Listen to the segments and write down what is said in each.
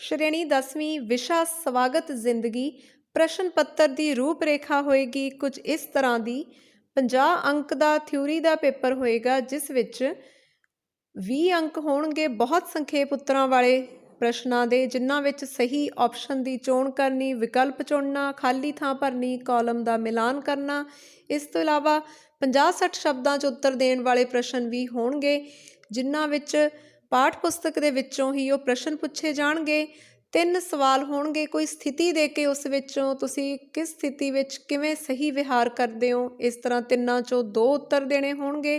श्रेणी 10वीं विशा स्वागत जिंदगी प्रश्न पत्र की रूपरेखा होएगी कुछ इस तरह की 50 अंक का थ्योरी का पेपर होएगा जिस विच 20 अंक होणगे बहुत संखेप उत्तरां वाले प्रश्नों के जिन्हां विच सही ऑप्शन की चोण करनी विकल्प चुनना खाली थां भरनी कॉलम का मिलान करना। इस तो इलावा 50-60 शब्दों च उत्तर देण वाले प्रश्न भी होणगे जिन्हां विच पाठ पुस्तक के विचों ही वो प्रश्न पूछे जाणगे। 3 सवाल होणगे कोई स्थिति दे के उस विचों तुसी किस स्थिति विच किवें सही विहार करते हो इस तरह 3 चों 2 उत्तर देने होणगे।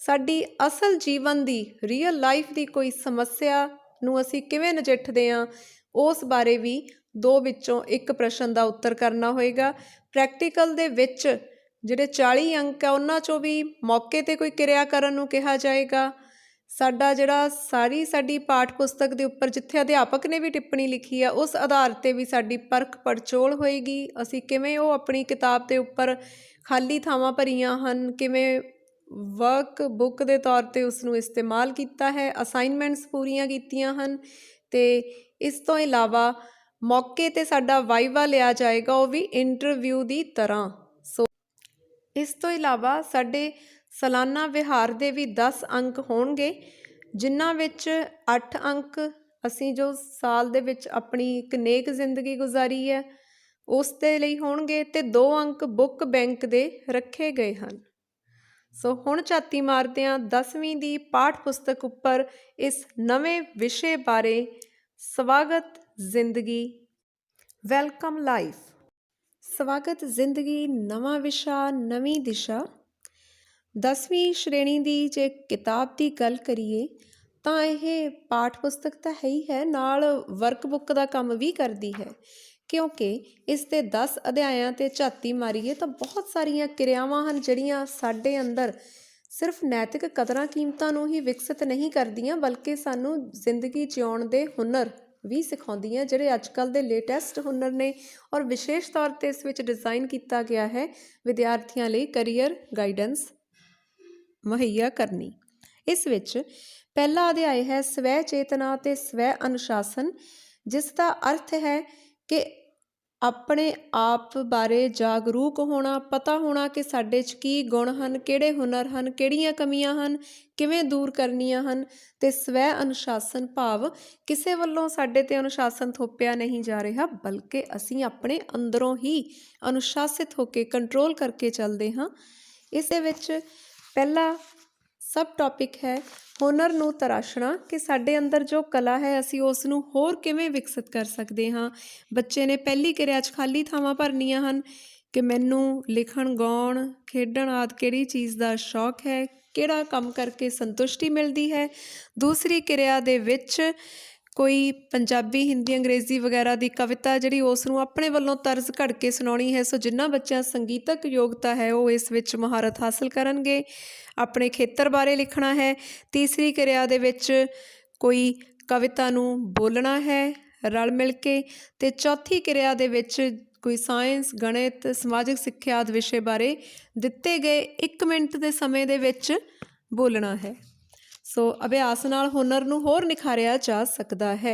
साडी असल जीवन की रियल लाइफ की कोई समस्या नूं असीं किवें नजिठदे हां उस बारे भी 2 विचों 1 प्रश्न का उत्तर करना होएगा। प्रैक्टिकल दे विच जिहड़े 40 अंक आ उन्हां चों भी मौके ते कोई किरिया करन नूं कहा जाएगा। साडा जिहड़ा साडी पाठ पुस्तक के उपर जिथे अध्यापक ने भी टिप्पणी लिखी है उस आधार पर भी साडी परख पड़चोल होएगी असीं किवें वो अपनी किताब के उपर खाली थावां भरीआं हन किवें वर्क बुक के तौर पर उसनूं इस्तेमाल किया है असाइनमेंट्स पूरियां कीतियां हन ते इस तो इलावा मौके ते साडा वाइवा लिया जाएगा वो भी इंटरव्यू की तरह। सो इस तो इलावा साडे सालाना विहार दे भी 10 अंक होणगे जिन्हां विच 8 अंक असीं जो साल दे विच अपनी एक नेक जिंदगी गुजारी है उस दे लई होणगे ते 2 अंक बुक बैंक दे रखे गए हैं। सो हुण झाती मारते हैं 10वीं दी पाठ पुस्तक उपर इस नवें विषय बारे स्वागत जिंदगी वेलकम लाइफ। स्वागत जिंदगी नवा विशा नवीं दिशा 10वीं श्रेणी की जे किताब की गल करिए तो यह पाठ पुस्तक तो है ही है नाल वर्कबुक का काम भी करती है क्योंकि इसके 10 अध्यायों ते झाती मारीए तो बहुत सारिया क्रियावां हैं जिहड़ियां साडे अंदर सिर्फ नैतिक कदरां कीमतां नूं ही विकसित नहीं करदियां बल्कि सानू जिंदगी जिउण दे हुनर भी सिखाउंदियां जिहड़े अजकल दे लेटेस्ट हुनर ने और विशेष तौर पर इस विच डिज़ाइन किया गया है विद्यार्थियों लई करियर गाइडेंस मुहैया करनी। इस विच पहला अध्याय है स्वै चेतना ते स्वै अनुशासन जिसका अर्थ है कि अपने आप बारे जागरूक होना पता होना कि साडे च की गुण हन किहड़े हुनर हन किहड़ियां कमियां हन किवें दूर करनियां हन ते स्वै अनुशासन भाव किसे वल्लों साडे ते अनुशासन थोपिया नहीं जा रहा बल्कि असीं अपने अंदरों ही अनुशासित होकर कंट्रोल करके चलते हाँ। इस दे विच पहला सब टॉपिक है हुनर नूं तराशना कि साडे अंदर जो कला है असीं उस नूं होर किवें विकसित कर सकते हाँ। बच्चे ने पहली किरिया च खाली थावां भरनियां हन कि मैनूं लिखण गाउण खेडण आदि किहड़ी चीज़ का शौक है किहड़ा काम करके संतुष्टि मिलती है। दूसरी किरिया दे विच कोई पंजाबी हिंदी अंग्रेज़ी वगैरह की कविता जिहड़ी उस नूं अपने वल्लों तर्ज घड़ के सुणाउणी है। सो जिन्हां बच्चों संगीतक योग्यता है वो इस विच महारत हासिल करनगे अपने खेतर बारे लिखना है। तीसरी किरिया दे विच कोई कविता नूं बोलना है रल मिल के ते चौथी किरिया दे विच कोई साइंस गणित समाजिक सिक्ख्या आदि विषय बारे दिते गए 1 मिनट के समय दे विच बोलना है। सो अभ्यास नाल हुनर नूं होर निखारिया जा सकता है।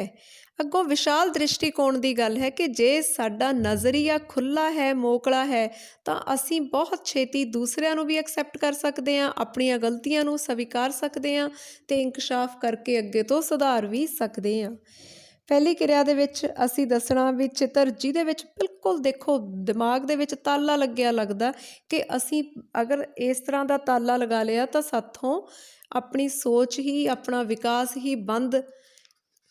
अगों विशाल दृष्टिकोण की गल है कि जे साडा नज़रिया खुला है मोकला है तो असी बहुत छेती दूसरिਆਂ नूं भी एक्सैप्ट कर सकते हैं अपनियां गलतियां नूं स्वीकार सकते हैं ते इंकशाफ करके अगे तो सुधार भी सकते हैं। पहली किरिया दे विच असी दसना भी चित्र जिहदे विच बिल्कुल देखो दिमाग दे विच ताला लग्या लगदा कि असी अगर इस तरह का ताला लगा लिया तो साथों अपनी सोच ही अपना विकास ही बंद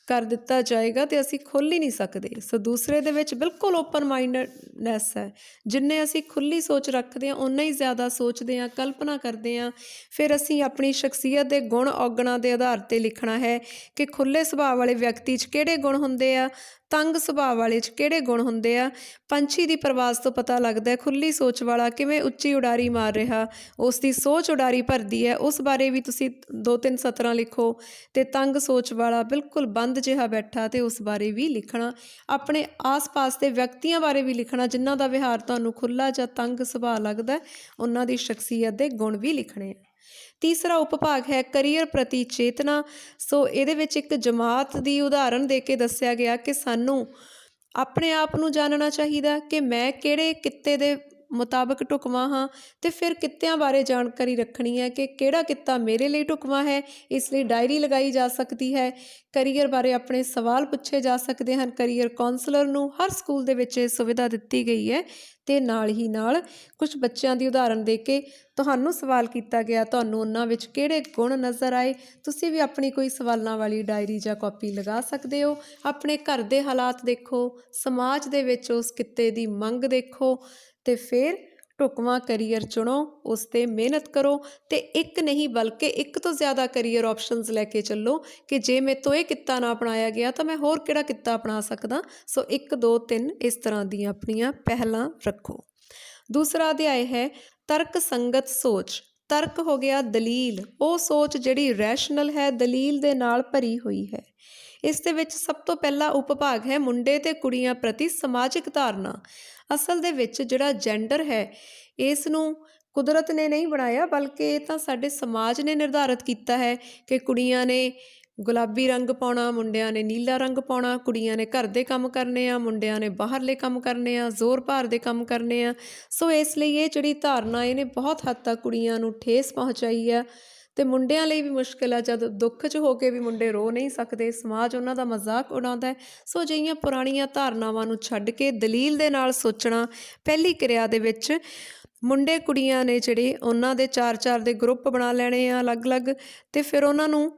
कर दिता जाएगा तो असी खुल ही नहीं सकते। सो दूसरे दे विच बिल्कुल ओपन माइंडनैस है जिन्ने असी खुली सोच रखते हैं उन्ना ही ज़्यादा सोचते हैं कल्पना करते हैं। फिर असी अपनी शख्सियत के गुण औगणा के आधार पर लिखना है कि खुले सुभाव वाले व्यक्ति च किहड़े गुण हुंदे आ तंग सुभाव वाले च किहड़े गुण हुंदे आ। पंछी की परवाज़ तो पता लगता है खुली सोच वाला किवें उच्ची उडारी मार रहा उसकी सोच उडारी भरती है उस बारे भी तुसी 2-3 सतरां लिखो ते तंग सोच वाला बिल्कुल बंद जिहा बैठा तो उस बारे भी लिखना। अपने आस पास के व्यक्तियों बारे भी लिखना जिन्हां दा विहार तुहानूं खुला जां तंग सुभाव लगदा उन्हां दी शख्सियत के गुण भी लिखने। ਤੀਸਰਾ ਉਪਭਾਗ ਹੈ ਕਰੀਅਰ ਪ੍ਰਤੀ ਚੇਤਨਾ। ਸੋ ਇਹਦੇ ਵਿੱਚ ਇੱਕ ਜਮਾਤ ਦੀ ਉਦਾਹਰਨ ਦੇ ਕੇ ਦੱਸਿਆ ਗਿਆ ਕਿ ਸਾਨੂੰ ਆਪਣੇ ਆਪ ਨੂੰ ਜਾਣਨਾ ਚਾਹੀਦਾ ਕਿ ਮੈਂ ਕਿਹੜੇ ਕਿੱਤੇ ਦੇ ਮੁਤਾਬਕ ਢੁਕਵਾਂ ਹਾਂ, ਅਤੇ ਫਿਰ ਕਿੱਤਿਆਂ ਬਾਰੇ ਜਾਣਕਾਰੀ ਰੱਖਣੀ ਹੈ ਕਿ ਕਿਹੜਾ ਕਿੱਤਾ ਮੇਰੇ ਲਈ ਢੁਕਵਾਂ ਹੈ। ਇਸ ਲਈ ਡਾਇਰੀ ਲਗਾਈ ਜਾ ਸਕਦੀ ਹੈ, ਕਰੀਅਰ ਬਾਰੇ ਆਪਣੇ ਸਵਾਲ ਪੁੱਛੇ ਜਾ ਸਕਦੇ ਹਨ। ਕਰੀਅਰ ਕਾਉਂਸਲਰ ਨੂੰ ਹਰ ਸਕੂਲ ਦੇ ਵਿੱਚ ਇਹ ਸੁਵਿਧਾ ਦਿੱਤੀ ਗਈ ਹੈ, ਅਤੇ ਨਾਲ ਹੀ ਨਾਲ ਕੁਝ ਬੱਚਿਆਂ ਦੀ ਉਦਾਹਰਨ ਦੇ ਕੇ ਤੁਹਾਨੂੰ ਸਵਾਲ ਕੀਤਾ ਗਿਆ, ਤੁਹਾਨੂੰ ਉਹਨਾਂ ਵਿੱਚ ਕਿਹੜੇ ਗੁਣ ਨਜ਼ਰ ਆਏ। ਤੁਸੀਂ ਵੀ ਆਪਣੀ ਕੋਈ ਸਵਾਲਾਂ ਵਾਲੀ ਡਾਇਰੀ ਜਾਂ ਕਾਪੀ ਲਗਾ ਸਕਦੇ ਹੋ। ਆਪਣੇ ਘਰ ਦੇ ਹਾਲਾਤ ਦੇਖੋ, ਸਮਾਜ ਦੇ ਵਿੱਚ ਉਸ ਕਿੱਤੇ ਦੀ ਮੰਗ ਦੇਖੋ, ਅਤੇ ਫਿਰ ਢੁਕਵਾਂ ਕਰੀਅਰ ਚੁਣੋ, ਉਸ 'ਤੇ ਮਿਹਨਤ ਕਰੋ, ਅਤੇ ਇੱਕ ਨਹੀਂ ਬਲਕਿ ਇੱਕ ਤੋਂ ਜ਼ਿਆਦਾ ਕਰੀਅਰ ਆਪਸ਼ਨਸ ਲੈ ਕੇ ਚੱਲੋ ਕਿ ਜੇ ਮੇਰੇ ਤੋਂ ਇਹ ਕਿੱਤਾ ਨਾ ਅਪਣਾਇਆ ਗਿਆ ਤਾਂ ਮੈਂ ਹੋਰ ਕਿਹੜਾ ਕਿੱਤਾ ਅਪਣਾ ਸਕਦਾ। ਸੋ 1 2 3 ਇਸ ਤਰ੍ਹਾਂ ਦੀਆਂ ਆਪਣੀਆਂ ਪਹਿਲਾਂ ਰੱਖੋ। ਦੂਸਰਾ ਅਧਿਆਇ ਹੈ ਤਰਕ ਸੰਗਤ ਸੋਚ। ਤਰਕ ਹੋ ਗਿਆ ਦਲੀਲ, ਉਹ ਸੋਚ ਜਿਹੜੀ ਰੈਸ਼ਨਲ ਹੈ, ਦਲੀਲ ਦੇ ਨਾਲ ਭਰੀ ਹੋਈ ਹੈ। ਇਸ ਦੇ ਵਿੱਚ ਸਭ ਤੋਂ ਪਹਿਲਾ ਉਪਭਾਗ ਹੈ ਮੁੰਡੇ ਅਤੇ ਕੁੜੀਆਂ ਪ੍ਰਤੀ ਸਮਾਜਿਕ ਧਾਰਨਾ। ਅਸਲ ਦੇ ਵਿੱਚ ਜਿਹੜਾ ਜੈਂਡਰ ਹੈ, ਇਸ ਨੂੰ ਕੁਦਰਤ ਨੇ ਨਹੀਂ ਬਣਾਇਆ, ਬਲਕਿ ਇਹ ਤਾਂ ਸਾਡੇ ਸਮਾਜ ਨੇ ਨਿਰਧਾਰਿਤ ਕੀਤਾ ਹੈ ਕਿ ਕੁੜੀਆਂ ਨੇ ਗੁਲਾਬੀ ਰੰਗ ਪਾਉਣਾ, ਮੁੰਡਿਆਂ ਨੇ ਨੀਲਾ ਰੰਗ ਪਾਉਣਾ, ਕੁੜੀਆਂ ਨੇ ਘਰ ਦੇ ਕੰਮ ਕਰਨੇ ਆ, ਮੁੰਡਿਆਂ ਨੇ ਬਾਹਰਲੇ ਕੰਮ ਕਰਨੇ ਆ, ਜ਼ੋਰ ਭਾਰ ਦੇ ਕੰਮ ਕਰਨੇ ਆ। ਸੋ ਇਸ ਲਈ ਇਹ ਜਿਹੜੀ ਧਾਰਨਾ ਇਹਨੇ ਬਹੁਤ ਹੱਦ ਤੱਕ ਕੁੜੀਆਂ ਨੂੰ ਠੇਸ ਪਹੁੰਚਾਈ ਆ, ਅਤੇ ਮੁੰਡਿਆਂ ਲਈ ਵੀ ਮੁਸ਼ਕਿਲ ਆ। ਜਦ ਦੁੱਖ 'ਚ ਹੋ ਕੇ ਵੀ ਮੁੰਡੇ ਰੋ ਨਹੀਂ ਸਕਦੇ, ਸਮਾਜ ਉਹਨਾਂ ਦਾ ਮਜ਼ਾਕ ਉਡਾਉਂਦਾ ਹੈ। ਸੋ ਅਜਿਹੀਆਂ ਪੁਰਾਣੀਆਂ ਧਾਰਨਾਵਾਂ ਨੂੰ ਛੱਡ ਕੇ ਦਲੀਲ ਦੇ ਨਾਲ ਸੋਚਣਾ। ਪਹਿਲੀ ਕਿਰਿਆ ਦੇ ਵਿੱਚ ਮੁੰਡੇ ਕੁੜੀਆਂ ਨੇ ਜਿਹੜੇ ਉਹਨਾਂ ਦੇ 4-4 ਦੇ ਗਰੁੱਪ ਬਣਾ ਲੈਣੇ ਆ ਅਲੱਗ-ਅਲੱਗ, ਅਤੇ ਫਿਰ ਉਹਨਾਂ ਨੂੰ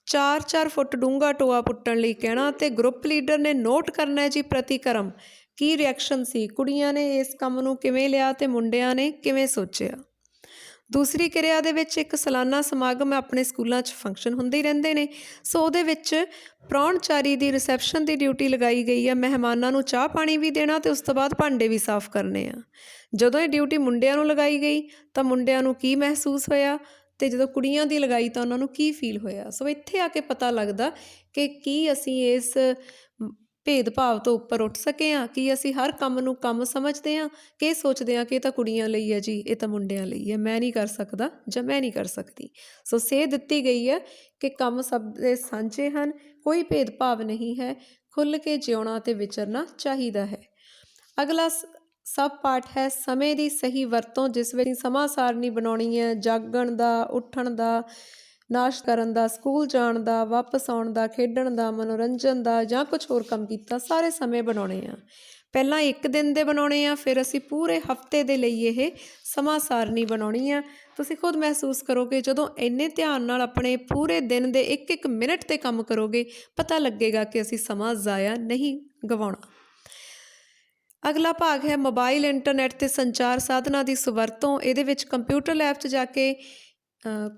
4-4 ਫੁੱਟ ਡੂੰਘਾ ਟੋਆ ਪੁੱਟਣ ਲਈ ਕਹਿਣਾ, ਅਤੇ ਗਰੁੱਪ ਲੀਡਰ ਨੇ ਨੋਟ ਕਰਨਾ ਜੀ ਪ੍ਰਤੀਕਰਮ ਕੀ ਰਿਐਕਸ਼ਨ ਸੀ, ਕੁੜੀਆਂ ਨੇ ਇਸ ਕੰਮ ਨੂੰ ਕਿਵੇਂ ਲਿਆ ਅਤੇ ਮੁੰਡਿਆਂ ਨੇ ਕਿਵੇਂ ਸੋਚਿਆ। ਦੂਸਰੀ ਕਿਰਿਆ ਦੇ ਵਿੱਚ ਇੱਕ ਸਾਲਾਨਾ ਸਮਾਗਮ ਆਪਣੇ ਸਕੂਲਾਂ 'ਚ ਫੰਕਸ਼ਨ ਹੁੰਦੇ ਹੀ ਰਹਿੰਦੇ ਨੇ। ਸੋ ਉਹਦੇ ਵਿੱਚ ਪ੍ਰਾਹੁਣਚਾਰੀ ਦੀ ਰਿਸੈਪਸ਼ਨ ਦੀ ਡਿਊਟੀ ਲਗਾਈ ਗਈ ਆ, ਮਹਿਮਾਨਾਂ ਨੂੰ ਚਾਹ ਪਾਣੀ ਵੀ ਦੇਣਾ ਅਤੇ ਉਸ ਤੋਂ ਬਾਅਦ ਭਾਂਡੇ ਵੀ ਸਾਫ਼ ਕਰਨੇ ਆ। ਜਦੋਂ ਇਹ ਡਿਊਟੀ ਮੁੰਡਿਆਂ ਨੂੰ ਲਗਾਈ ਗਈ ਤਾਂ ਮੁੰਡਿਆਂ ਨੂੰ ਕੀ ਮਹਿਸੂਸ ਹੋਇਆ, ਅਤੇ ਜਦੋਂ ਕੁੜੀਆਂ ਦੀ ਲਗਾਈ ਤਾਂ ਉਹਨਾਂ ਨੂੰ ਕੀ ਫੀਲ ਹੋਇਆ। ਸੋ ਇੱਥੇ ਆ ਕੇ ਪਤਾ ਲੱਗਦਾ ਕਿ ਕੀ ਅਸੀਂ ਇਸ ਭੇਦਭਾਵ ਤੋਂ ਉੱਪਰ ਉੱਠ ਸਕੇ ਹਾਂ, ਕਿ ਅਸੀਂ ਹਰ ਕੰਮ ਨੂੰ ਕੰਮ ਸਮਝਦੇ ਹਾਂ, ਕਿ ਇਹ ਸੋਚਦੇ ਹਾਂ ਕਿ ਇਹ ਤਾਂ ਕੁੜੀਆਂ ਲਈ ਹੈ ਜੀ, ਇਹ ਤਾਂ ਮੁੰਡਿਆਂ ਲਈ ਹੈ, ਮੈਂ ਨਹੀਂ ਕਰ ਸਕਦਾ ਜਾਂ ਮੈਂ ਨਹੀਂ ਕਰ ਸਕਦੀ। ਸੋ ਸੇਧ ਦਿੱਤੀ ਗਈ ਹੈ ਕਿ ਕੰਮ ਸਭ ਦੇ ਸਾਂਝੇ ਹਨ, ਕੋਈ ਭੇਦਭਾਵ ਨਹੀਂ ਹੈ, ਖੁੱਲ੍ਹ ਕੇ ਜਿਉਣਾ ਅਤੇ ਵਿਚਰਨਾ ਚਾਹੀਦਾ ਹੈ। ਅਗਲਾ ਸਬ ਪਾਠ ਹੈ ਸਮੇਂ ਦੀ ਸਹੀ ਵਰਤੋਂ, ਜਿਸ ਵਿੱਚ ਸਮਾਂ ਸਾਰਣੀ ਬਣਾਉਣੀ ਹੈ, ਜਾਗਣ ਦਾ, ਉੱਠਣ ਦਾ, ਨਾਸ਼ਤਾ ਕਰਨ ਦਾ, ਸਕੂਲ ਜਾਣ ਦਾ, ਵਾਪਸ ਆਉਣ ਦਾ, ਖੇਡਣ ਦਾ, ਮਨੋਰੰਜਨ ਦਾ ਜਾਂ ਕੁਝ ਹੋਰ ਕੰਮ ਕੀਤਾ, ਸਾਰੇ ਸਮੇਂ ਬਣਾਉਣੇ ਆ। ਪਹਿਲਾਂ 1 ਦਿਨ ਦੇ ਬਣਾਉਣੇ ਆ, ਫਿਰ ਅਸੀਂ ਪੂਰੇ ਹਫ਼ਤੇ ਦੇ ਲਈ ਇਹ ਸਮਾਂ ਸਾਰਣੀ ਬਣਾਉਣੀ ਆ। ਤੁਸੀਂ ਖੁਦ ਮਹਿਸੂਸ ਕਰੋਗੇ ਜਦੋਂ ਇੰਨੇ ਧਿਆਨ ਨਾਲ ਆਪਣੇ ਪੂਰੇ ਦਿਨ ਦੇ 1-1 ਮਿੰਟ 'ਤੇ ਕੰਮ ਕਰੋਗੇ, ਪਤਾ ਲੱਗੇਗਾ ਕਿ ਅਸੀਂ ਸਮਾਂ ਜ਼ਾਇਆ ਨਹੀਂ ਗਵਾਉਣਾ। ਅਗਲਾ ਭਾਗ ਹੈ ਮੋਬਾਈਲ, ਇੰਟਰਨੈੱਟ ਅਤੇ ਸੰਚਾਰ ਸਾਧਨਾਂ ਦੀ ਸੁਵਰਤੋਂ। ਇਹਦੇ ਵਿੱਚ ਕੰਪਿਊਟਰ ਲੈਬ 'ਚ ਜਾ ਕੇ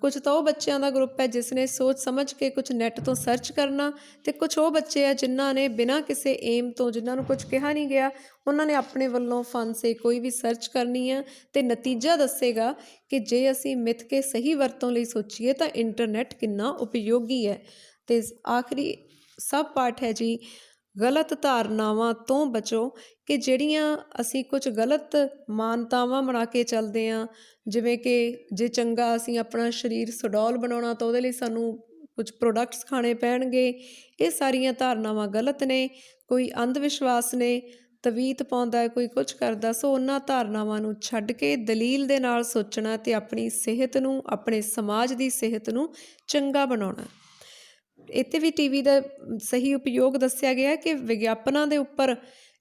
ਕੁਝ ਤਾਂ ਉਹ ਬੱਚਿਆਂ ਦਾ ਗਰੁੱਪ ਹੈ ਜਿਸ ਨੇ ਸੋਚ ਸਮਝ ਕੇ ਕੁਝ ਨੈੱਟ ਤੋਂ ਸਰਚ ਕਰਨਾ, ਅਤੇ ਕੁਝ ਉਹ ਬੱਚੇ ਆ ਜਿਨ੍ਹਾਂ ਨੇ ਬਿਨਾਂ ਕਿਸੇ ਏਮ ਤੋਂ, ਜਿਨ੍ਹਾਂ ਨੂੰ ਕੁਝ ਕਿਹਾ ਨਹੀਂ ਗਿਆ, ਉਹਨਾਂ ਨੇ ਆਪਣੇ ਵੱਲੋਂ ਫਨ ਸੇ ਕੋਈ ਵੀ ਸਰਚ ਕਰਨੀ ਆ, ਅਤੇ ਨਤੀਜਾ ਦੱਸੇਗਾ ਕਿ ਜੇ ਅਸੀਂ ਮਿੱਥ ਕੇ ਸਹੀ ਵਰਤੋਂ ਲਈ ਸੋਚੀਏ ਤਾਂ ਇੰਟਰਨੈੱਟ ਕਿੰਨਾ ਉਪਯੋਗੀ ਹੈ। ਅਤੇ ਆਖਰੀ ਸਬ ਪਾਠ ਹੈ ਜੀ ਗਲਤ ਧਾਰਨਾਵਾਂ ਤੋਂ ਬਚੋ, ਕਿ ਜਿਹੜੀਆਂ ਅਸੀਂ ਕੁਝ ਗਲਤ ਮਾਨਤਾਵਾਂ ਬਣਾ ਕੇ ਚੱਲਦੇ ਹਾਂ, ਜਿਵੇਂ ਕਿ ਜੇ ਚੰਗਾ ਅਸੀਂ ਆਪਣਾ ਸਰੀਰ ਸੁਡੌਲ ਬਣਾਉਣਾ ਤਾਂ ਉਹਦੇ ਲਈ ਸਾਨੂੰ ਕੁਝ ਪ੍ਰੋਡਕਟਸ ਖਾਣੇ ਪੈਣਗੇ। ਇਹ ਸਾਰੀਆਂ ਧਾਰਨਾਵਾਂ ਗਲਤ ਨੇ। ਕੋਈ ਅੰਧ ਵਿਸ਼ਵਾਸ ਨੇ, ਤਵੀਤ ਪਾਉਂਦਾ ਹੈ, ਕੋਈ ਕੁਝ ਕਰਦਾ। ਸੋ ਉਹਨਾਂ ਧਾਰਨਾਵਾਂ ਨੂੰ ਛੱਡ ਕੇ ਦਲੀਲ ਦੇ ਨਾਲ ਸੋਚਣਾ ਅਤੇ ਆਪਣੀ ਸਿਹਤ ਨੂੰ, ਆਪਣੇ ਸਮਾਜ ਦੀ ਸਿਹਤ ਨੂੰ ਚੰਗਾ ਬਣਾਉਣਾ। ਇੱਥੇ ਵੀ TV ਦਾ ਸਹੀ ਉਪਯੋਗ ਦੱਸਿਆ ਗਿਆ ਕਿ ਵਿਗਿਆਪਨਾਂ ਦੇ ਉੱਪਰ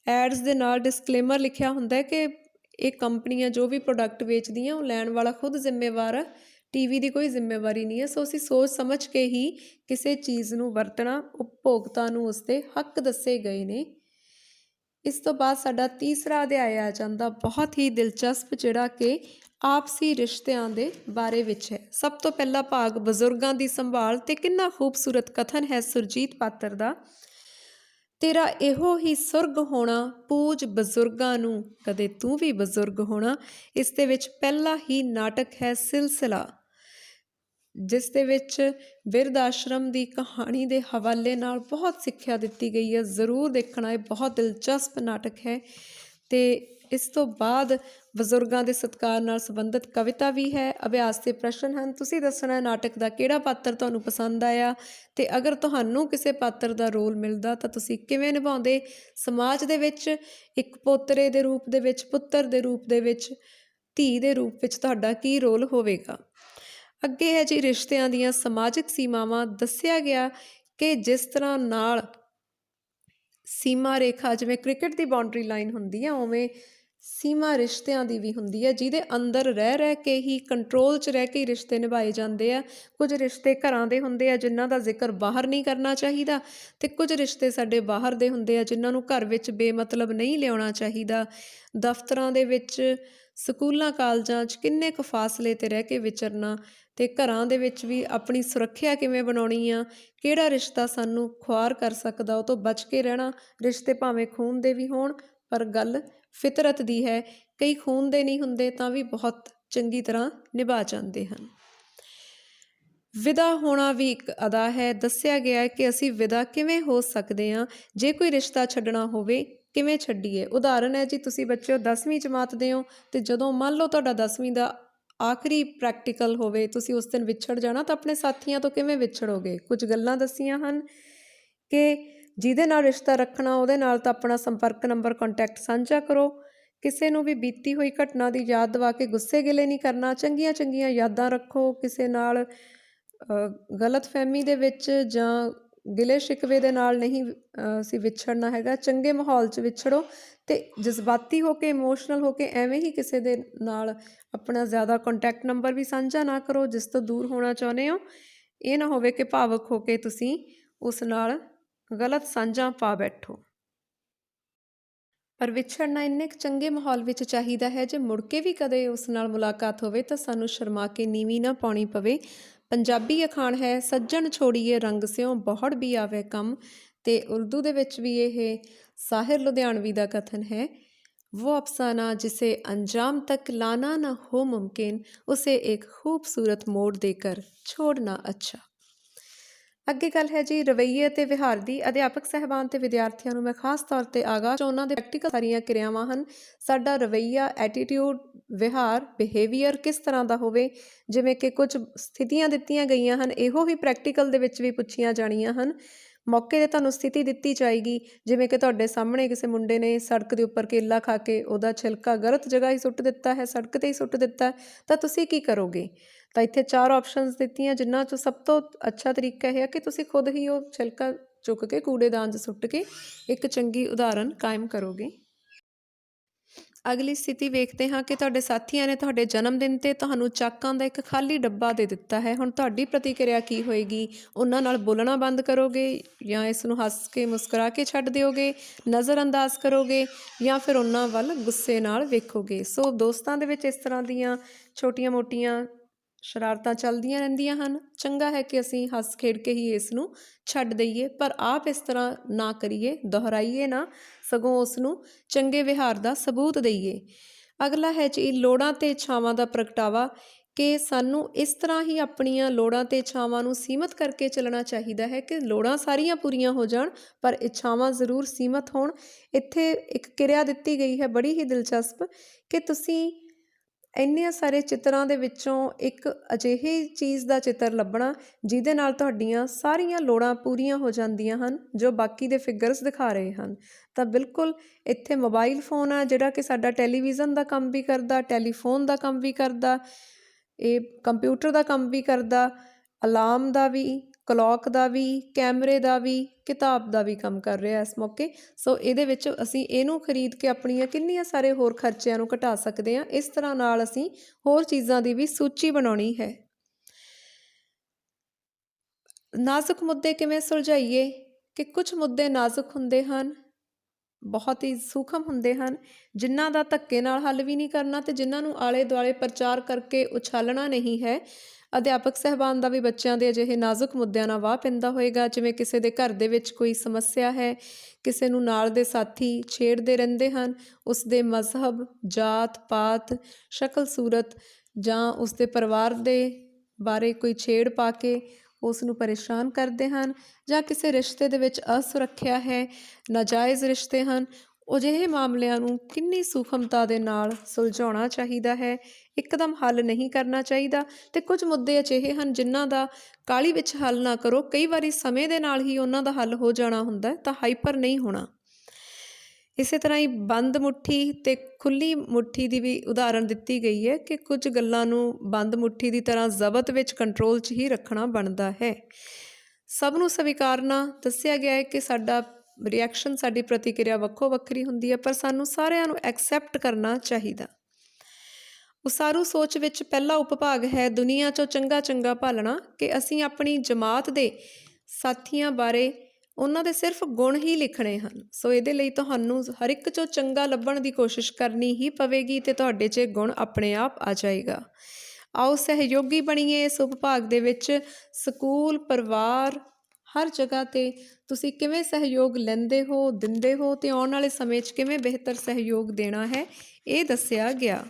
ਐਡਸ ਦੇ ਨਾਲ ਡਿਸਕਲੇਮਰ ਲਿਖਿਆ ਹੁੰਦਾ ਹੈ ਕਿ ਇਹ ਕੰਪਨੀਆਂ ਜੋ ਵੀ ਪ੍ਰੋਡਕਟ ਵੇਚਦੀਆਂ ਉਹ ਲੈਣ ਵਾਲਾ ਖੁਦ ਜ਼ਿੰਮੇਵਾਰ ਹੈ, TV ਦੀ ਕੋਈ ਜ਼ਿੰਮੇਵਾਰੀ ਨਹੀਂ ਹੈ। ਸੋ ਅਸੀਂ ਸੋਚ ਸਮਝ ਕੇ ਹੀ ਕਿਸੇ ਚੀਜ਼ ਨੂੰ ਵਰਤਣਾ, ਉਪਭੋਗਤਾ ਨੂੰ ਉਸਦੇ ਹੱਕ ਦੱਸੇ ਗਏ ਨੇ। ਇਸ ਤੋਂ ਬਾਅਦ ਸਾਡਾ ਤੀਸਰਾ ਅਧਿਆਇ ਆ ਜਾਂਦਾ, ਬਹੁਤ ਹੀ ਦਿਲਚਸਪ, ਜਿਹੜਾ ਕਿ ਆਪਸੀ ਰਿਸ਼ਤਿਆਂ ਦੇ ਬਾਰੇ ਵਿੱਚ ਹੈ। ਸਭ ਤੋਂ ਪਹਿਲਾ ਭਾਗ ਬਜ਼ੁਰਗਾਂ ਦੀ ਸੰਭਾਲ, ਅਤੇ ਕਿੰਨਾ ਖੂਬਸੂਰਤ ਕਥਨ ਹੈ ਸੁਰਜੀਤ ਪਾਤਰ ਦਾ। ਤੇਰਾ ਇਹੋ ਹੀ ਸੁਰਗ ਹੋਣਾ, ਪੂਜ ਬਜ਼ੁਰਗਾਂ ਨੂੰ, ਕਦੇ ਤੂੰ ਵੀ ਬਜ਼ੁਰਗ ਹੋਣਾ। ਇਸ ਦੇ ਵਿੱਚ ਪਹਿਲਾ ਹੀ ਨਾਟਕ ਹੈ ਸਿਲਸਿਲਾ, ਜਿਸ ਦੇ ਵਿੱਚ ਬਿਰਧ ਆਸ਼ਰਮ ਦੀ ਕਹਾਣੀ ਦੇ ਹਵਾਲੇ ਨਾਲ ਬਹੁਤ ਸਿੱਖਿਆ ਦਿੱਤੀ ਗਈ ਹੈ। ਜ਼ਰੂਰ ਦੇਖਣਾ, ਇਹ ਬਹੁਤ ਦਿਲਚਸਪ ਨਾਟਕ ਹੈ। ਅਤੇ ਇਸ ਤੋਂ ਬਾਅਦ ਬਜ਼ੁਰਗਾਂ ਦੇ ਸਤਿਕਾਰ ਨਾਲ ਸੰਬੰਧਿਤ ਕਵਿਤਾ ਵੀ ਹੈ। ਅਭਿਆਸ ਦੇ ਪ੍ਰਸ਼ਨ ਹਨ। ਤੁਸੀਂ ਦੱਸਣਾ ਨਾਟਕ ਦਾ ਕਿਹੜਾ ਪਾਤਰ ਤੁਹਾਨੂੰ ਪਸੰਦ ਆਇਆ ਤੇ ਅਗਰ ਤੁਹਾਨੂੰ ਕਿਸੇ ਪਾਤਰ ਦਾ ਰੋਲ ਮਿਲਦਾ ਤਾਂ ਤੁਸੀਂ ਕਿਵੇਂ ਨਿਭਾਉਂਦੇ। ਸਮਾਜ ਦੇ ਵਿੱਚ ਇੱਕ ਪੋਤਰੇ ਦੇ ਰੂਪ ਦੇ ਵਿੱਚ, ਪੁੱਤਰ ਦੇ ਰੂਪ ਦੇ ਵਿੱਚ, ਧੀ ਦੇ ਰੂਪ ਵਿੱਚ ਤੁਹਾਡਾ ਕੀ ਰੋਲ ਹੋਵੇਗਾ। ਅੱਗੇ ਹੈ ਜੀ ਰਿਸ਼ਤਿਆਂ ਦੀਆਂ ਸਮਾਜਿਕ ਸੀਮਾਵਾਂ। ਦੱਸਿਆ ਗਿਆ ਕਿ ਜਿਸ ਤਰ੍ਹਾਂ ਨਾਲ ਸੀਮਾ ਰੇਖਾ, ਜਿਵੇਂ ਕ੍ਰਿਕਟ ਦੀ ਬਾਉਂਡਰੀ ਲਾਈਨ ਹੁੰਦੀ ਹੈ, ਉਵੇਂ ਸੀਮਾ ਰਿਸ਼ਤਿਆਂ ਦੀ ਵੀ ਹੁੰਦੀ ਹੈ, ਜਿਹਦੇ ਅੰਦਰ ਰਹਿ ਕੇ ਹੀ, ਕੰਟਰੋਲ 'ਚ ਰਹਿ ਕੇ ਹੀ ਰਿਸ਼ਤੇ ਨਿਭਾਏ ਜਾਂਦੇ ਆ। ਕੁਝ ਰਿਸ਼ਤੇ ਘਰਾਂ ਦੇ ਹੁੰਦੇ ਆ ਜਿਨ੍ਹਾਂ ਦਾ ਜ਼ਿਕਰ ਬਾਹਰ ਨਹੀਂ ਕਰਨਾ ਚਾਹੀਦਾ, ਤੇ ਕੁਝ ਰਿਸ਼ਤੇ ਸਾਡੇ ਬਾਹਰ ਦੇ ਹੁੰਦੇ ਆ ਜਿਨ੍ਹਾਂ ਨੂੰ ਘਰ ਵਿੱਚ ਬੇਮਤਲਬ ਨਹੀਂ ਲਿਆਉਣਾ ਚਾਹੀਦਾ। ਦਫ਼ਤਰਾਂ ਦੇ ਵਿੱਚ, ਸਕੂਲਾਂ ਕਾਲਜਾਂ 'ਚ ਕਿੰਨੇ ਕੁ ਫਾਸਲੇ 'ਤੇ ਰਹਿ ਕੇ ਵਿਚਰਨਾ, ਤੇ ਘਰਾਂ ਦੇ ਵਿੱਚ ਵੀ ਆਪਣੀ ਸੁਰੱਖਿਆ ਕਿਵੇਂ ਬਣਾਉਣੀ ਆ, ਕਿਹੜਾ ਰਿਸ਼ਤਾ ਸਾਨੂੰ ਖੁਆਰ ਕਰ ਸਕਦਾ, ਉਹ ਤੋਂ ਬਚ ਕੇ ਰਹਿਣਾ। ਰਿਸ਼ਤੇ ਭਾਵੇਂ ਖੂਨ ਦੇ ਵੀ ਹੋਣ, ਪਰ ਗੱਲ ਫਿਤਰਤ ਦੀ ਹੈ। ਕਈ ਖੂਨ ਦੇ ਨਹੀਂ ਹੁੰਦੇ ਤਾਂ ਵੀ ਬਹੁਤ ਚੰਗੀ ਤਰ੍ਹਾਂ ਨਿਭਾ ਜਾਂਦੇ ਹਨ। ਵਿਦਾ ਹੋਣਾ ਵੀ ਇੱਕ ਅਦਾ ਹੈ। ਦੱਸਿਆ ਗਿਆ ਹੈ ਕਿ ਅਸੀਂ ਵਿਦਾ ਕਿਵੇਂ ਹੋ ਸਕਦੇ ਹਾਂ, ਜੇ ਕੋਈ ਰਿਸ਼ਤਾ ਛੱਡਣਾ ਹੋਵੇ ਕਿਵੇਂ ਛੱਡੀਏ। ਉਦਾਹਰਨ ਹੈ ਜੀ, ਤੁਸੀਂ ਬੱਚਿਓ 10ਵੀਂ ਜਮਾਤ ਦੇ ਹੋ ਅਤੇ ਜਦੋਂ ਮੰਨ ਲਓ ਤੁਹਾਡਾ 10ਵੀਂ ਦਾ ਆਖਰੀ ਪ੍ਰੈਕਟੀਕਲ ਹੋਵੇ, ਤੁਸੀਂ ਉਸ ਦਿਨ ਵਿਛੜ ਜਾਣਾ, ਤਾਂ ਆਪਣੇ ਸਾਥੀਆਂ ਤੋਂ ਕਿਵੇਂ ਵਿਛੜੋਗੇ। ਕੁਝ ਗੱਲਾਂ ਦੱਸੀਆਂ ਹਨ ਕਿ ਜਿਹਦੇ ਨਾਲ ਰਿਸ਼ਤਾ ਰੱਖਣਾ ਉਹਦੇ ਨਾਲ ਤਾਂ ਆਪਣਾ ਸੰਪਰਕ ਨੰਬਰ, ਕੰਟੈਕਟ ਸਾਂਝਾ ਕਰੋ। ਕਿਸੇ ਨੂੰ ਵੀ ਬੀਤੀ ਹੋਈ ਘਟਨਾ ਦੀ ਯਾਦ ਦਿਵਾ ਕੇ ਗੁੱਸੇ ਗਿਲੇ ਨਹੀਂ ਕਰਨਾ। ਚੰਗੀਆਂ ਚੰਗੀਆਂ ਯਾਦਾਂ ਰੱਖੋ। ਕਿਸੇ ਨਾਲ ਗਲਤਫਹਿਮੀ ਦੇ ਵਿੱਚ ਜਾਂ ਗਿਲੇ ਸ਼ਿਕਵੇ ਦੇ ਨਾਲ ਨਹੀਂ ਅਸੀਂ ਵਿਛੜਨਾ ਹੈਗਾ। ਚੰਗੇ ਮਾਹੌਲ 'ਚ ਵਿਛੜੋ ਅਤੇ ਜਜ਼ਬਾਤੀ ਹੋ ਕੇ, ਇਮੋਸ਼ਨਲ ਹੋ ਕੇ ਐਵੇਂ ਹੀ ਕਿਸੇ ਦੇ ਨਾਲ ਆਪਣਾ ਜ਼ਿਆਦਾ ਕੰਟੈਕਟ ਨੰਬਰ ਵੀ ਸਾਂਝਾ ਨਾ ਕਰੋ ਜਿਸ ਤੋਂ ਦੂਰ ਹੋਣਾ ਚਾਹੁੰਦੇ ਹੋ। ਇਹ ਨਾ ਹੋਵੇ ਕਿ ਭਾਵੁਕ ਹੋ ਕੇ ਤੁਸੀਂ ਉਸ ਨਾਲ ਗਲਤ ਸਾਂਝਾਂ ਪਾ ਬੈਠੋ। ਪਰ ਵਿਛੜਨਾ ਇੰਨੇ ਕੁ ਚੰਗੇ ਮਾਹੌਲ ਵਿੱਚ ਚਾਹੀਦਾ ਹੈ, ਜੇ ਮੁੜ ਕੇ ਵੀ ਕਦੇ ਉਸ ਨਾਲ ਮੁਲਾਕਾਤ ਹੋਵੇ ਤਾਂ ਸਾਨੂੰ ਸ਼ਰਮਾ ਕੇ ਨੀਵੀਂ ਨਾ ਪਾਉਣੀ ਪਵੇ। ਪੰਜਾਬੀ ਅਖਾਣ ਹੈ, ਸੱਜਣ ਛੋੜੀਏ ਰੰਗ ਸਿਉ ਬਹੁੜ ਵੀ ਆਵੇ ਕੰਮ, ਅਤੇ ਉਰਦੂ ਦੇ ਵਿੱਚ ਵੀ ਇਹ ਸਾਹਿਰ ਲੁਧਿਆਣਵੀ ਦਾ ਕਥਨ ਹੈ, वो अफसाना जिसे अंजाम तक लाना न हो मुमकिन, उसे एक खूबसूरत मोड़ देकर छोड़ना अच्छा। ਅੱਗੇ ਗੱਲ ਹੈ ਜੀ ਰਵੱਈਏ ਅਤੇ ਵਿਹਾਰ ਦੀ। ਅਧਿਆਪਕ ਸਾਹਿਬਾਨ ਅਤੇ ਵਿਦਿਆਰਥੀਆਂ ਨੂੰ ਮੈਂ ਖਾਸ ਤੌਰ 'ਤੇ ਆਗਾਹ, ਉਹਨਾਂ ਦੇ ਪ੍ਰੈਕਟੀਕਲ ਸਾਰੀਆਂ ਕਿਰਿਆਵਾਂ ਹਨ। ਸਾਡਾ ਰਵੱਈਆ, ਐਟੀਟਿਊਡ, ਵਿਹਾਰ, ਬਿਹੇਵੀਅਰ ਕਿਸ ਤਰ੍ਹਾਂ ਦਾ ਹੋਵੇ। ਜਿਵੇਂ ਕਿ ਕੁਝ ਸਥਿਤੀਆਂ ਦਿੱਤੀਆਂ ਗਈਆਂ ਹਨ, ਇਹੋ ਹੀ ਪ੍ਰੈਕਟੀਕਲ ਦੇ ਵਿੱਚ ਵੀ ਪੁੱਛੀਆਂ ਜਾਣੀਆਂ ਹਨ। ਮੌਕੇ 'ਤੇ ਤੁਹਾਨੂੰ ਸਥਿਤੀ ਦਿੱਤੀ ਜਾਏਗੀ, ਜਿਵੇਂ ਕਿ ਤੁਹਾਡੇ ਸਾਹਮਣੇ ਕਿਸੇ ਮੁੰਡੇ ਨੇ ਸੜਕ ਦੇ ਉੱਪਰ ਕੇਲਾ ਖਾ ਕੇ ਉਹਦਾ ਛਿਲਕਾ ਗਲਤ ਜਗ੍ਹਾ ਹੀ ਸੁੱਟ ਦਿੱਤਾ ਹੈ, ਸੜਕ 'ਤੇ ਹੀ ਸੁੱਟ ਦਿੱਤਾ, ਤਾਂ ਤੁਸੀਂ ਕੀ ਕਰੋਗੇ। ਤਾਂ ਇੱਥੇ 4 ਆਪਸ਼ਨਸ ਦਿੱਤੀਆਂ, ਜਿਨ੍ਹਾਂ 'ਚੋਂ ਸਭ ਤੋਂ ਅੱਛਾ ਤਰੀਕਾ ਇਹ ਹੈ ਕਿ ਤੁਸੀਂ ਖੁਦ ਹੀ ਉਹ ਛਿਲਕਾ ਚੁੱਕ ਕੇ ਕੂੜੇਦਾਨ 'ਚ ਸੁੱਟ ਕੇ ਇੱਕ ਚੰਗੀ ਉਦਾਹਰਨ ਕਾਇਮ ਕਰੋਗੇ। ਅਗਲੀ ਸਥਿਤੀ ਵੇਖਦੇ ਹਾਂ ਕਿ ਤੁਹਾਡੇ ਸਾਥੀਆਂ ਨੇ ਤੁਹਾਡੇ ਜਨਮ ਦਿਨ 'ਤੇ ਤੁਹਾਨੂੰ ਚਾਕਾਂ ਦਾ ਇੱਕ ਖਾਲੀ ਡੱਬਾ ਦੇ ਦਿੱਤਾ ਹੈ। ਹੁਣ ਤੁਹਾਡੀ ਪ੍ਰਤੀਕਿਰਿਆ ਕੀ ਹੋਏਗੀ। ਉਹਨਾਂ ਨਾਲ ਬੋਲਣਾ ਬੰਦ ਕਰੋਗੇ ਜਾਂ ਇਸ ਨੂੰ ਹੱਸ ਕੇ ਮੁਸਕਰਾ ਕੇ ਛੱਡ ਦਿਓਗੇ, ਨਜ਼ਰਅੰਦਾਜ਼ ਕਰੋਗੇ ਜਾਂ ਫਿਰ ਉਹਨਾਂ ਵੱਲ ਗੁੱਸੇ ਨਾਲ ਵੇਖੋਗੇ। ਸੋ ਦੋਸਤਾਂ ਦੇ ਵਿੱਚ ਇਸ ਤਰ੍ਹਾਂ ਦੀਆਂ ਛੋਟੀਆਂ ਮੋਟੀਆਂ ਸ਼ਰਾਰਤਾਂ ਚੱਲਦੀਆਂ ਰਹਿੰਦੀਆਂ ਹਨ। ਚੰਗਾ ਹੈ ਕਿ ਅਸੀਂ ਹੱਸ ਖੇਡ ਕੇ ਹੀ ਇਸ ਨੂੰ ਛੱਡ ਦਈਏ, ਪਰ ਆਪ ਇਸ ਤਰ੍ਹਾਂ ਨਾ ਕਰੀਏ, ਦੁਹਰਾਈਏ ਨਾ, ਸਗੋਂ ਉਸ ਨੂੰ ਚੰਗੇ ਵਿਹਾਰ ਦਾ ਸਬੂਤ ਦਈਏ। ਅਗਲਾ ਹੈ ਜੀ ਲੋੜਾਂ ਅਤੇ ਇੱਛਾਵਾਂ ਦਾ ਪ੍ਰਗਟਾਵਾ, ਕਿ ਸਾਨੂੰ ਇਸ ਤਰ੍ਹਾਂ ਹੀ ਆਪਣੀਆਂ ਲੋੜਾਂ ਅਤੇ ਇੱਛਾਵਾਂ ਨੂੰ ਸੀਮਤ ਕਰਕੇ ਚੱਲਣਾ ਚਾਹੀਦਾ ਹੈ ਕਿ ਲੋੜਾਂ ਸਾਰੀਆਂ ਪੂਰੀਆਂ ਹੋ ਜਾਣ ਪਰ ਇੱਛਾਵਾਂ ਜ਼ਰੂਰ ਸੀਮਤ ਹੋਣ। ਇੱਥੇ ਇੱਕ ਕਿਰਿਆ ਦਿੱਤੀ ਗਈ ਹੈ ਬੜੀ ਹੀ ਦਿਲਚਸਪ, ਕਿ ਤੁਸੀਂ ਇੰਨੇ ਸਾਰੇ ਚਿੱਤਰਾਂ ਦੇ ਵਿੱਚੋਂ ਇੱਕ ਅਜਿਹੀ ਚੀਜ਼ ਦਾ ਚਿੱਤਰ ਲੱਭਣਾ ਜਿਹਦੇ ਨਾਲ ਤੁਹਾਡੀਆਂ ਸਾਰੀਆਂ ਲੋੜਾਂ ਪੂਰੀਆਂ ਹੋ ਜਾਂਦੀਆਂ ਹਨ ਜੋ ਬਾਕੀ ਦੇ ਫਿਗਰਸ ਦਿਖਾ ਰਹੇ ਹਨ। ਤਾਂ ਬਿਲਕੁਲ ਇੱਥੇ ਮੋਬਾਈਲ ਫੋਨ ਆ ਜਿਹੜਾ ਕਿ ਸਾਡਾ ਟੈਲੀਵਿਜ਼ਨ ਦਾ ਕੰਮ ਵੀ ਕਰਦਾ, ਟੈਲੀਫੋਨ ਦਾ ਕੰਮ ਵੀ ਕਰਦਾ, ਇਹ ਕੰਪਿਊਟਰ ਦਾ ਕੰਮ ਵੀ ਕਰਦਾ, ਅਲਾਰਮ ਦਾ ਵੀ, ਕਲੌਕ ਦਾ ਵੀ, ਕੈਮਰੇ ਦਾ ਵੀ, ਕਿਤਾਬ ਦਾ ਵੀ ਕੰਮ ਕਰ ਰਿਹਾ ਇਸ ਮੌਕੇ। ਸੋ ਇਹਦੇ ਵਿੱਚ ਅਸੀਂ ਇਹਨੂੰ ਖਰੀਦ ਕੇ ਆਪਣੀਆਂ ਕਿੰਨੀਆਂ ਸਾਰੇ ਹੋਰ ਖਰਚਿਆਂ ਨੂੰ ਘਟਾ ਸਕਦੇ ਹਾਂ। ਇਸ ਤਰ੍ਹਾਂ ਨਾਲ ਅਸੀਂ ਹੋਰ ਚੀਜ਼ਾਂ ਦੀ ਵੀ ਸੂਚੀ ਬਣਾਉਣੀ ਹੈ। ਨਾਜ਼ੁਕ ਮੁੱਦੇ ਕਿਵੇਂ ਸੁਲਝਾਈਏ, ਕਿ ਕੁਝ ਮੁੱਦੇ ਨਾਜ਼ੁਕ ਹੁੰਦੇ ਹਨ, ਬਹੁਤ ਹੀ ਸੂਖਮ ਹੁੰਦੇ ਹਨ, ਜਿਨ੍ਹਾਂ ਦਾ ਧੱਕੇ ਨਾਲ ਹੱਲ ਵੀ ਨਹੀਂ ਕਰਨਾ ਅਤੇ ਜਿਨ੍ਹਾਂ ਨੂੰ ਆਲੇ ਦੁਆਲੇ ਪ੍ਰਚਾਰ ਕਰਕੇ ਉਛਾਲਣਾ ਨਹੀਂ ਹੈ। ਅਧਿਆਪਕ ਸਾਹਿਬਾਨ ਦਾ ਵੀ ਬੱਚਿਆਂ ਦੇ ਅਜਿਹੇ ਨਾਜ਼ੁਕ ਮੁੱਦਿਆਂ ਨਾਲ ਵਾਹ ਪੈਂਦਾ ਹੋਏਗਾ, ਜਿਵੇਂ ਕਿਸੇ ਦੇ ਘਰ ਦੇ ਵਿੱਚ ਕੋਈ ਸਮੱਸਿਆ ਹੈ, ਕਿਸੇ ਨੂੰ ਨਾਲ ਦੇ ਸਾਥੀ ਛੇੜਦੇ ਰਹਿੰਦੇ ਹਨ, ਉਸ ਦੇ ਮਜ਼ਹਬ, ਜਾਤ ਪਾਤ, ਸ਼ਕਲ ਸੂਰਤ ਜਾਂ ਉਸ ਦੇ ਪਰਿਵਾਰ ਦੇ ਬਾਰੇ ਕੋਈ ਛੇੜ ਪਾ ਕੇ ਉਸ ਨੂੰ ਪਰੇਸ਼ਾਨ ਕਰਦੇ ਹਨ, ਜਾਂ ਕਿਸੇ ਰਿਸ਼ਤੇ ਦੇ ਵਿੱਚ ਅਸੁਰੱਖਿਆ ਹੈ, ਨਾਜਾਇਜ਼ ਰਿਸ਼ਤੇ ਹਨ, ਅਜਿਹੇ ਮਾਮਲਿਆਂ ਨੂੰ ਕਿੰਨੀ ਸੂਖਮਤਾ ਦੇ ਨਾਲ ਸੁਲਝਾਉਣਾ ਚਾਹੀਦਾ ਹੈ, ਇੱਕਦਮ ਹੱਲ ਨਹੀਂ ਕਰਨਾ ਚਾਹੀਦਾ। ਅਤੇ ਕੁਝ ਮੁੱਦੇ ਅਜਿਹੇ ਹਨ ਜਿਨ੍ਹਾਂ ਦਾ ਕਾਹਲੀ ਵਿੱਚ ਹੱਲ ਨਾ ਕਰੋ, ਕਈ ਵਾਰੀ ਸਮੇਂ ਦੇ ਨਾਲ ਹੀ ਉਹਨਾਂ ਦਾ ਹੱਲ ਹੋ ਜਾਣਾ ਹੁੰਦਾ, ਤਾਂ ਹਾਈਪਰ ਨਹੀਂ ਹੋਣਾ। ਇਸੇ ਤਰ੍ਹਾਂ ਹੀ ਬੰਦ ਮੁੱਠੀ ਅਤੇ ਖੁੱਲ੍ਹੀ ਮੁੱਠੀ ਦੀ ਵੀ ਉਦਾਹਰਣ ਦਿੱਤੀ ਗਈ ਹੈ ਕਿ ਕੁਝ ਗੱਲਾਂ ਨੂੰ ਬੰਦ ਮੁੱਠੀ ਦੀ ਤਰ੍ਹਾਂ ਜ਼ਬਤ ਵਿੱਚ, ਕੰਟਰੋਲ 'ਚ ਹੀ ਰੱਖਣਾ ਬਣਦਾ ਹੈ। ਸਭ ਨੂੰ ਸਵੀਕਾਰਨਾ ਦੱਸਿਆ ਗਿਆ ਹੈ ਕਿ ਸਾਡਾ ਰਿਐਕਸ਼ਨ, ਸਾਡੀ ਪ੍ਰਤੀਕਿਰਿਆ ਵੱਖੋ ਵੱਖਰੀ ਹੁੰਦੀ ਹੈ, ਪਰ ਸਾਨੂੰ ਸਾਰਿਆਂ ਨੂੰ ਐਕਸੈਪਟ ਕਰਨਾ ਚਾਹੀਦਾ। ਉਸਾਰੂ ਸੋਚ ਵਿੱਚ ਪਹਿਲਾ ਉਪਭਾਗ ਹੈ ਦੁਨੀਆ 'ਚੋਂ ਚੰਗਾ ਚੰਗਾ ਭਾਲਣਾ, ਕਿ ਅਸੀਂ ਆਪਣੀ ਜਮਾਤ ਦੇ ਸਾਥੀਆਂ ਬਾਰੇ ਉਹਨਾਂ ਦੇ ਸਿਰਫ ਗੁਣ ਹੀ ਲਿਖਣੇ ਹਨ। ਸੋ ਇਹਦੇ ਲਈ ਤੁਹਾਨੂੰ ਹਰ ਇੱਕ 'ਚੋਂ ਚੰਗਾ ਲੱਭਣ ਦੀ ਕੋਸ਼ਿਸ਼ ਕਰਨੀ ਹੀ ਪਵੇਗੀ ਅਤੇ ਤੁਹਾਡੇ 'ਚ ਗੁਣ ਆਪਣੇ ਆਪ ਆ ਜਾਏਗਾ। ਆਓ ਸਹਿਯੋਗੀ ਬਣੀਏ ਇਸ ਉਪਭਾਗ ਦੇ ਵਿੱਚ। ਸਕੂਲ, ਪਰਿਵਾਰ, ਹਰ ਜਗ੍ਹਾ 'ਤੇ ਤੁਸੀਂ ਕਿਵੇਂ ਸਹਿਯੋਗ ਲੈਂਦੇ ਹੋ, ਦਿੰਦੇ ਹੋ ਅਤੇ ਆਉਣ ਵਾਲੇ ਸਮੇਂ 'ਚ ਕਿਵੇਂ ਬਿਹਤਰ ਸਹਿਯੋਗ ਦੇਣਾ ਹੈ, ਇਹ ਦੱਸਿਆ ਗਿਆ।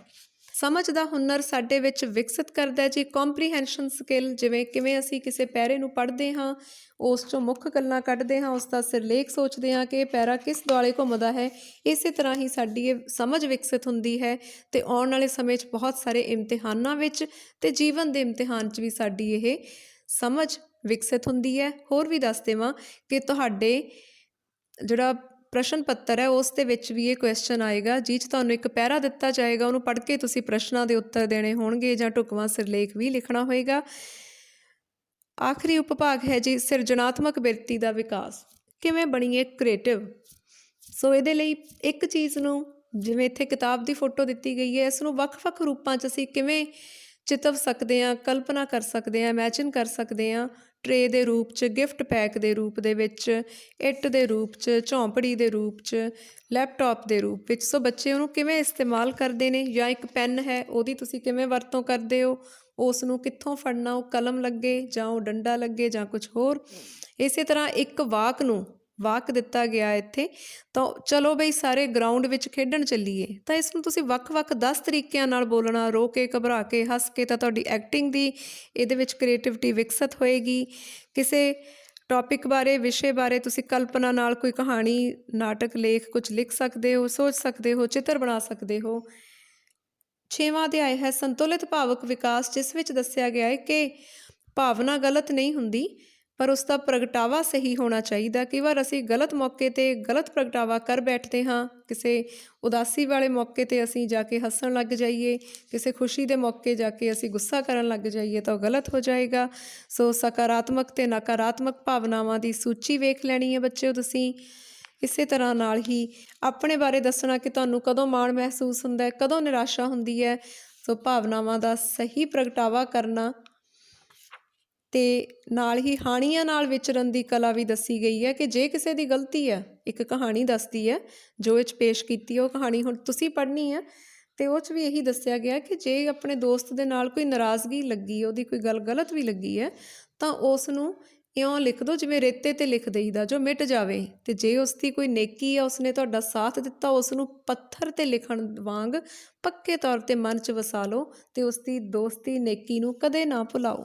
ਸਮਝ ਦਾ ਹੁਨਰ ਸਾਡੇ ਵਿੱਚ ਵਿਕਸਿਤ ਕਰਦਾ ਜੀ। ਕੰਪਰੀਹੈਂਸ਼ਨ ਸਕਿੱਲ, ਜਿਵੇਂ ਕਿਵੇਂ ਅਸੀਂ ਕਿਸੇ ਪੈਰੇ ਨੂੰ ਪੜ੍ਹਦੇ ਹਾਂ, ਉਸ 'ਚੋਂ ਮੁੱਖ ਗੱਲਾਂ ਕੱਢਦੇ ਹਾਂ, ਉਸ ਦਾ ਸਿਰਲੇਖ ਸੋਚਦੇ ਹਾਂ ਕਿ ਇਹ ਪੈਰਾ ਕਿਸ ਦੁਆਲੇ ਘੁੰਮਦਾ ਹੈ। ਇਸੇ ਤਰ੍ਹਾਂ ਹੀ ਸਾਡੀ ਇਹ ਸਮਝ ਵਿਕਸਿਤ ਹੁੰਦੀ ਹੈ ਅਤੇ ਆਉਣ ਵਾਲੇ ਸਮੇਂ 'ਚ ਬਹੁਤ ਸਾਰੇ ਇਮਤਿਹਾਨਾਂ ਵਿੱਚ ਅਤੇ ਜੀਵਨ ਦੇ ਇਮਤਿਹਾਨ 'ਚ ਵੀ ਸਾਡੀ ਇਹ ਸਮਝ ਵਿਕਸਿਤ ਹੁੰਦੀ ਹੈ। ਹੋਰ ਵੀ ਦੱਸ ਦੇਵਾਂ ਕਿ ਤੁਹਾਡੇ ਜਿਹੜਾ ਪ੍ਰਸ਼ਨ ਪੱਤਰ ਹੈ ਉਸ ਦੇ ਵਿੱਚ ਵੀ ਇਹ ਕੁਐਸਚਨ ਆਏਗਾ, ਜਿਹ 'ਚ ਤੁਹਾਨੂੰ ਇੱਕ ਪੈਰਾ ਦਿੱਤਾ ਜਾਏਗਾ, ਉਹਨੂੰ ਪੜ੍ਹ ਕੇ ਤੁਸੀਂ ਪ੍ਰਸ਼ਨਾਂ ਦੇ ਉੱਤਰ ਦੇਣੇ ਹੋਣਗੇ ਜਾਂ ਢੁਕਵਾਂ ਸਿਰਲੇਖ ਵੀ ਲਿਖਣਾ ਹੋਏਗਾ। ਆਖਰੀ ਉਪਭਾਗ ਹੈ ਜੀ ਸਿਰਜਣਾਤਮਕ ਬਿਰਤੀ ਦਾ ਵਿਕਾਸ, ਕਿਵੇਂ ਬਣੀਏ ਕ੍ਰੀਏਟਿਵ। ਸੋ ਇਹਦੇ ਲਈ ਇੱਕ ਚੀਜ਼ ਨੂੰ, ਜਿਵੇਂ ਇੱਥੇ ਕਿਤਾਬ ਦੀ ਫੋਟੋ ਦਿੱਤੀ ਗਈ ਹੈ, ਇਸ ਨੂੰ ਵੱਖ-ਵੱਖ ਰੂਪਾਂ 'ਚ ਅਸੀਂ ਕਿਵੇਂ ਚਿਤਵ ਸਕਦੇ ਹਾਂ, ਕਲਪਨਾ ਕਰ ਸਕਦੇ ਹਾਂ, ਇਮੈਜਿਨ ਕਰ ਸਕਦੇ ਹਾਂ। ਟਰੇ ਦੇ ਰੂਪ 'ਚ, ਗਿਫਟ ਪੈਕ ਦੇ ਰੂਪ ਦੇ ਵਿੱਚ, ਇੱਟ ਦੇ ਰੂਪ 'ਚ, ਝੌਂਪੜੀ ਦੇ ਰੂਪ 'ਚ, ਲੈਪਟਾਪ ਦੇ ਰੂਪ ਵਿੱਚ। ਸੋ ਬੱਚੇ ਉਹਨੂੰ ਕਿਵੇਂ ਇਸਤੇਮਾਲ ਕਰਦੇ ਨੇ, ਜਾਂ ਇੱਕ ਪੈਨ ਹੈ ਉਹਦੀ ਤੁਸੀਂ ਕਿਵੇਂ ਵਰਤੋਂ ਕਰਦੇ ਹੋ, ਉਸ ਨੂੰ ਕਿੱਥੋਂ ਫੜਨਾ, ਉਹ ਕਲਮ ਲੱਗੇ ਜਾਂ ਉਹ ਡੰਡਾ ਲੱਗੇ ਜਾਂ ਕੁਝ ਹੋਰ। ਇਸੇ ਤਰ੍ਹਾਂ ਇੱਕ ਵਾਕ ਦਿੱਤਾ ਗਿਆ ਇੱਥੇ, ਤਾਂ ਚਲੋ ਬਈ ਸਾਰੇ ਗਰਾਊਂਡ ਵਿੱਚ ਖੇਡਣ ਚੱਲੀਏ, ਤਾਂ ਇਸ ਨੂੰ ਤੁਸੀਂ ਵੱਖ-ਵੱਖ 10 ਤਰੀਕਿਆਂ ਨਾਲ ਬੋਲਣਾ, ਰੋ ਕੇ, ਘਬਰਾ ਕੇ, ਹੱਸ ਕੇ, ਤਾਂ ਤੁਹਾਡੀ ਐਕਟਿੰਗ ਦੀ ਇਹਦੇ ਵਿੱਚ ਕ੍ਰੀਏਟਿਵਿਟੀ ਵਿਕਸਿਤ ਹੋਏਗੀ। ਕਿਸੇ ਟੌਪਿਕ ਬਾਰੇ, ਵਿਸ਼ੇ ਬਾਰੇ ਤੁਸੀਂ ਕਲਪਨਾ ਨਾਲ ਕੋਈ ਕਹਾਣੀ, ਨਾਟਕ, ਲੇਖ ਕੁਝ ਲਿਖ ਸਕਦੇ ਹੋ, ਸੋਚ ਸਕਦੇ ਹੋ, ਚਿੱਤਰ ਬਣਾ ਸਕਦੇ ਹੋ। 6ਵਾਂ ਅਧਿਆਇ ਹੈ ਸੰਤੁਲਿਤ ਭਾਵਕ ਵਿਕਾਸ, ਜਿਸ ਵਿੱਚ ਦੱਸਿਆ ਗਿਆ ਹੈ ਕਿ ਭਾਵਨਾ ਗਲਤ ਨਹੀਂ ਹੁੰਦੀ, ਪਰ ਉਸ ਦਾ ਪ੍ਰਗਟਾਵਾ ਸਹੀ ਹੋਣਾ ਚਾਹੀਦਾ। ਕਈ ਵਾਰ ਅਸੀਂ ਗਲਤ ਮੌਕੇ 'ਤੇ ਗਲਤ ਪ੍ਰਗਟਾਵਾ ਕਰ ਬੈਠਦੇ ਹਾਂ। ਕਿਸੇ ਉਦਾਸੀ ਵਾਲੇ ਮੌਕੇ 'ਤੇ ਅਸੀਂ ਜਾ ਕੇ ਹੱਸਣ ਲੱਗ ਜਾਈਏ, ਕਿਸੇ ਖੁਸ਼ੀ ਦੇ ਮੌਕੇ ਜਾ ਕੇ ਅਸੀਂ ਗੁੱਸਾ ਕਰਨ ਲੱਗ ਜਾਈਏ, ਤਾਂ ਉਹ ਗਲਤ ਹੋ ਜਾਏਗਾ। ਸੋ ਸਕਾਰਾਤਮਕ ਅਤੇ ਨਕਾਰਾਤਮਕ ਭਾਵਨਾਵਾਂ ਦੀ ਸੂਚੀ ਵੇਖ ਲੈਣੀ ਹੈ ਬੱਚਿਓ ਤੁਸੀਂ। ਇਸੇ ਤਰ੍ਹਾਂ ਨਾਲ ਹੀ ਆਪਣੇ ਬਾਰੇ ਦੱਸਣਾ ਕਿ ਤੁਹਾਨੂੰ ਕਦੋਂ ਮਾਣ ਮਹਿਸੂਸ ਹੁੰਦਾ ਹੈ, ਕਦੋਂ ਨਿਰਾਸ਼ਾ ਹੁੰਦੀ ਹੈ। ਸੋ ਭਾਵਨਾਵਾਂ ਦਾ ਸਹੀ ਪ੍ਰਗਟਾਵਾ ਕਰਨਾ, ਅਤੇ ਨਾਲ ਹੀ ਹਾਣੀਆਂ ਨਾਲ ਵਿਚਰਨ ਦੀ ਕਲਾ ਵੀ ਦੱਸੀ ਗਈ ਹੈ ਕਿ ਜੇ ਕਿਸੇ ਦੀ ਗਲਤੀ ਹੈ, ਇੱਕ ਕਹਾਣੀ ਦੱਸਦੀ ਹੈ ਜੋ ਇਹ 'ਚ ਪੇਸ਼ ਕੀਤੀ, ਉਹ ਕਹਾਣੀ ਹੁਣ ਤੁਸੀਂ ਪੜ੍ਹਨੀ ਹੈ, ਅਤੇ ਉਹ 'ਚ ਵੀ ਇਹੀ ਦੱਸਿਆ ਗਿਆ ਕਿ ਜੇ ਆਪਣੇ ਦੋਸਤ ਦੇ ਨਾਲ ਕੋਈ ਨਾਰਾਜ਼ਗੀ ਲੱਗੀ, ਉਹਦੀ ਕੋਈ ਗੱਲ ਗਲਤ ਵੀ ਲੱਗੀ ਹੈ, ਤਾਂ ਉਸ ਨੂੰ ਇਉਂ ਲਿਖ ਦਿਓ ਜਿਵੇਂ ਰੇਤੇ 'ਤੇ ਲਿਖ ਦਈਦਾ, ਜੋ ਮਿਟ ਜਾਵੇ। ਅਤੇ ਜੇ ਉਸ ਦੀ ਕੋਈ ਨੇਕੀ ਆ, ਉਸਨੇ ਤੁਹਾਡਾ ਸਾਥ ਦਿੱਤਾ, ਉਸ ਨੂੰ ਪੱਥਰ 'ਤੇ ਲਿਖਣ ਵਾਂਗ ਪੱਕੇ ਤੌਰ 'ਤੇ ਮਨ 'ਚ ਵਸਾ ਲਓ ਅਤੇ ਉਸ ਦੀ ਦੋਸਤੀ, ਨੇਕੀ ਨੂੰ ਕਦੇ ਨਾ ਭੁਲਾਓ।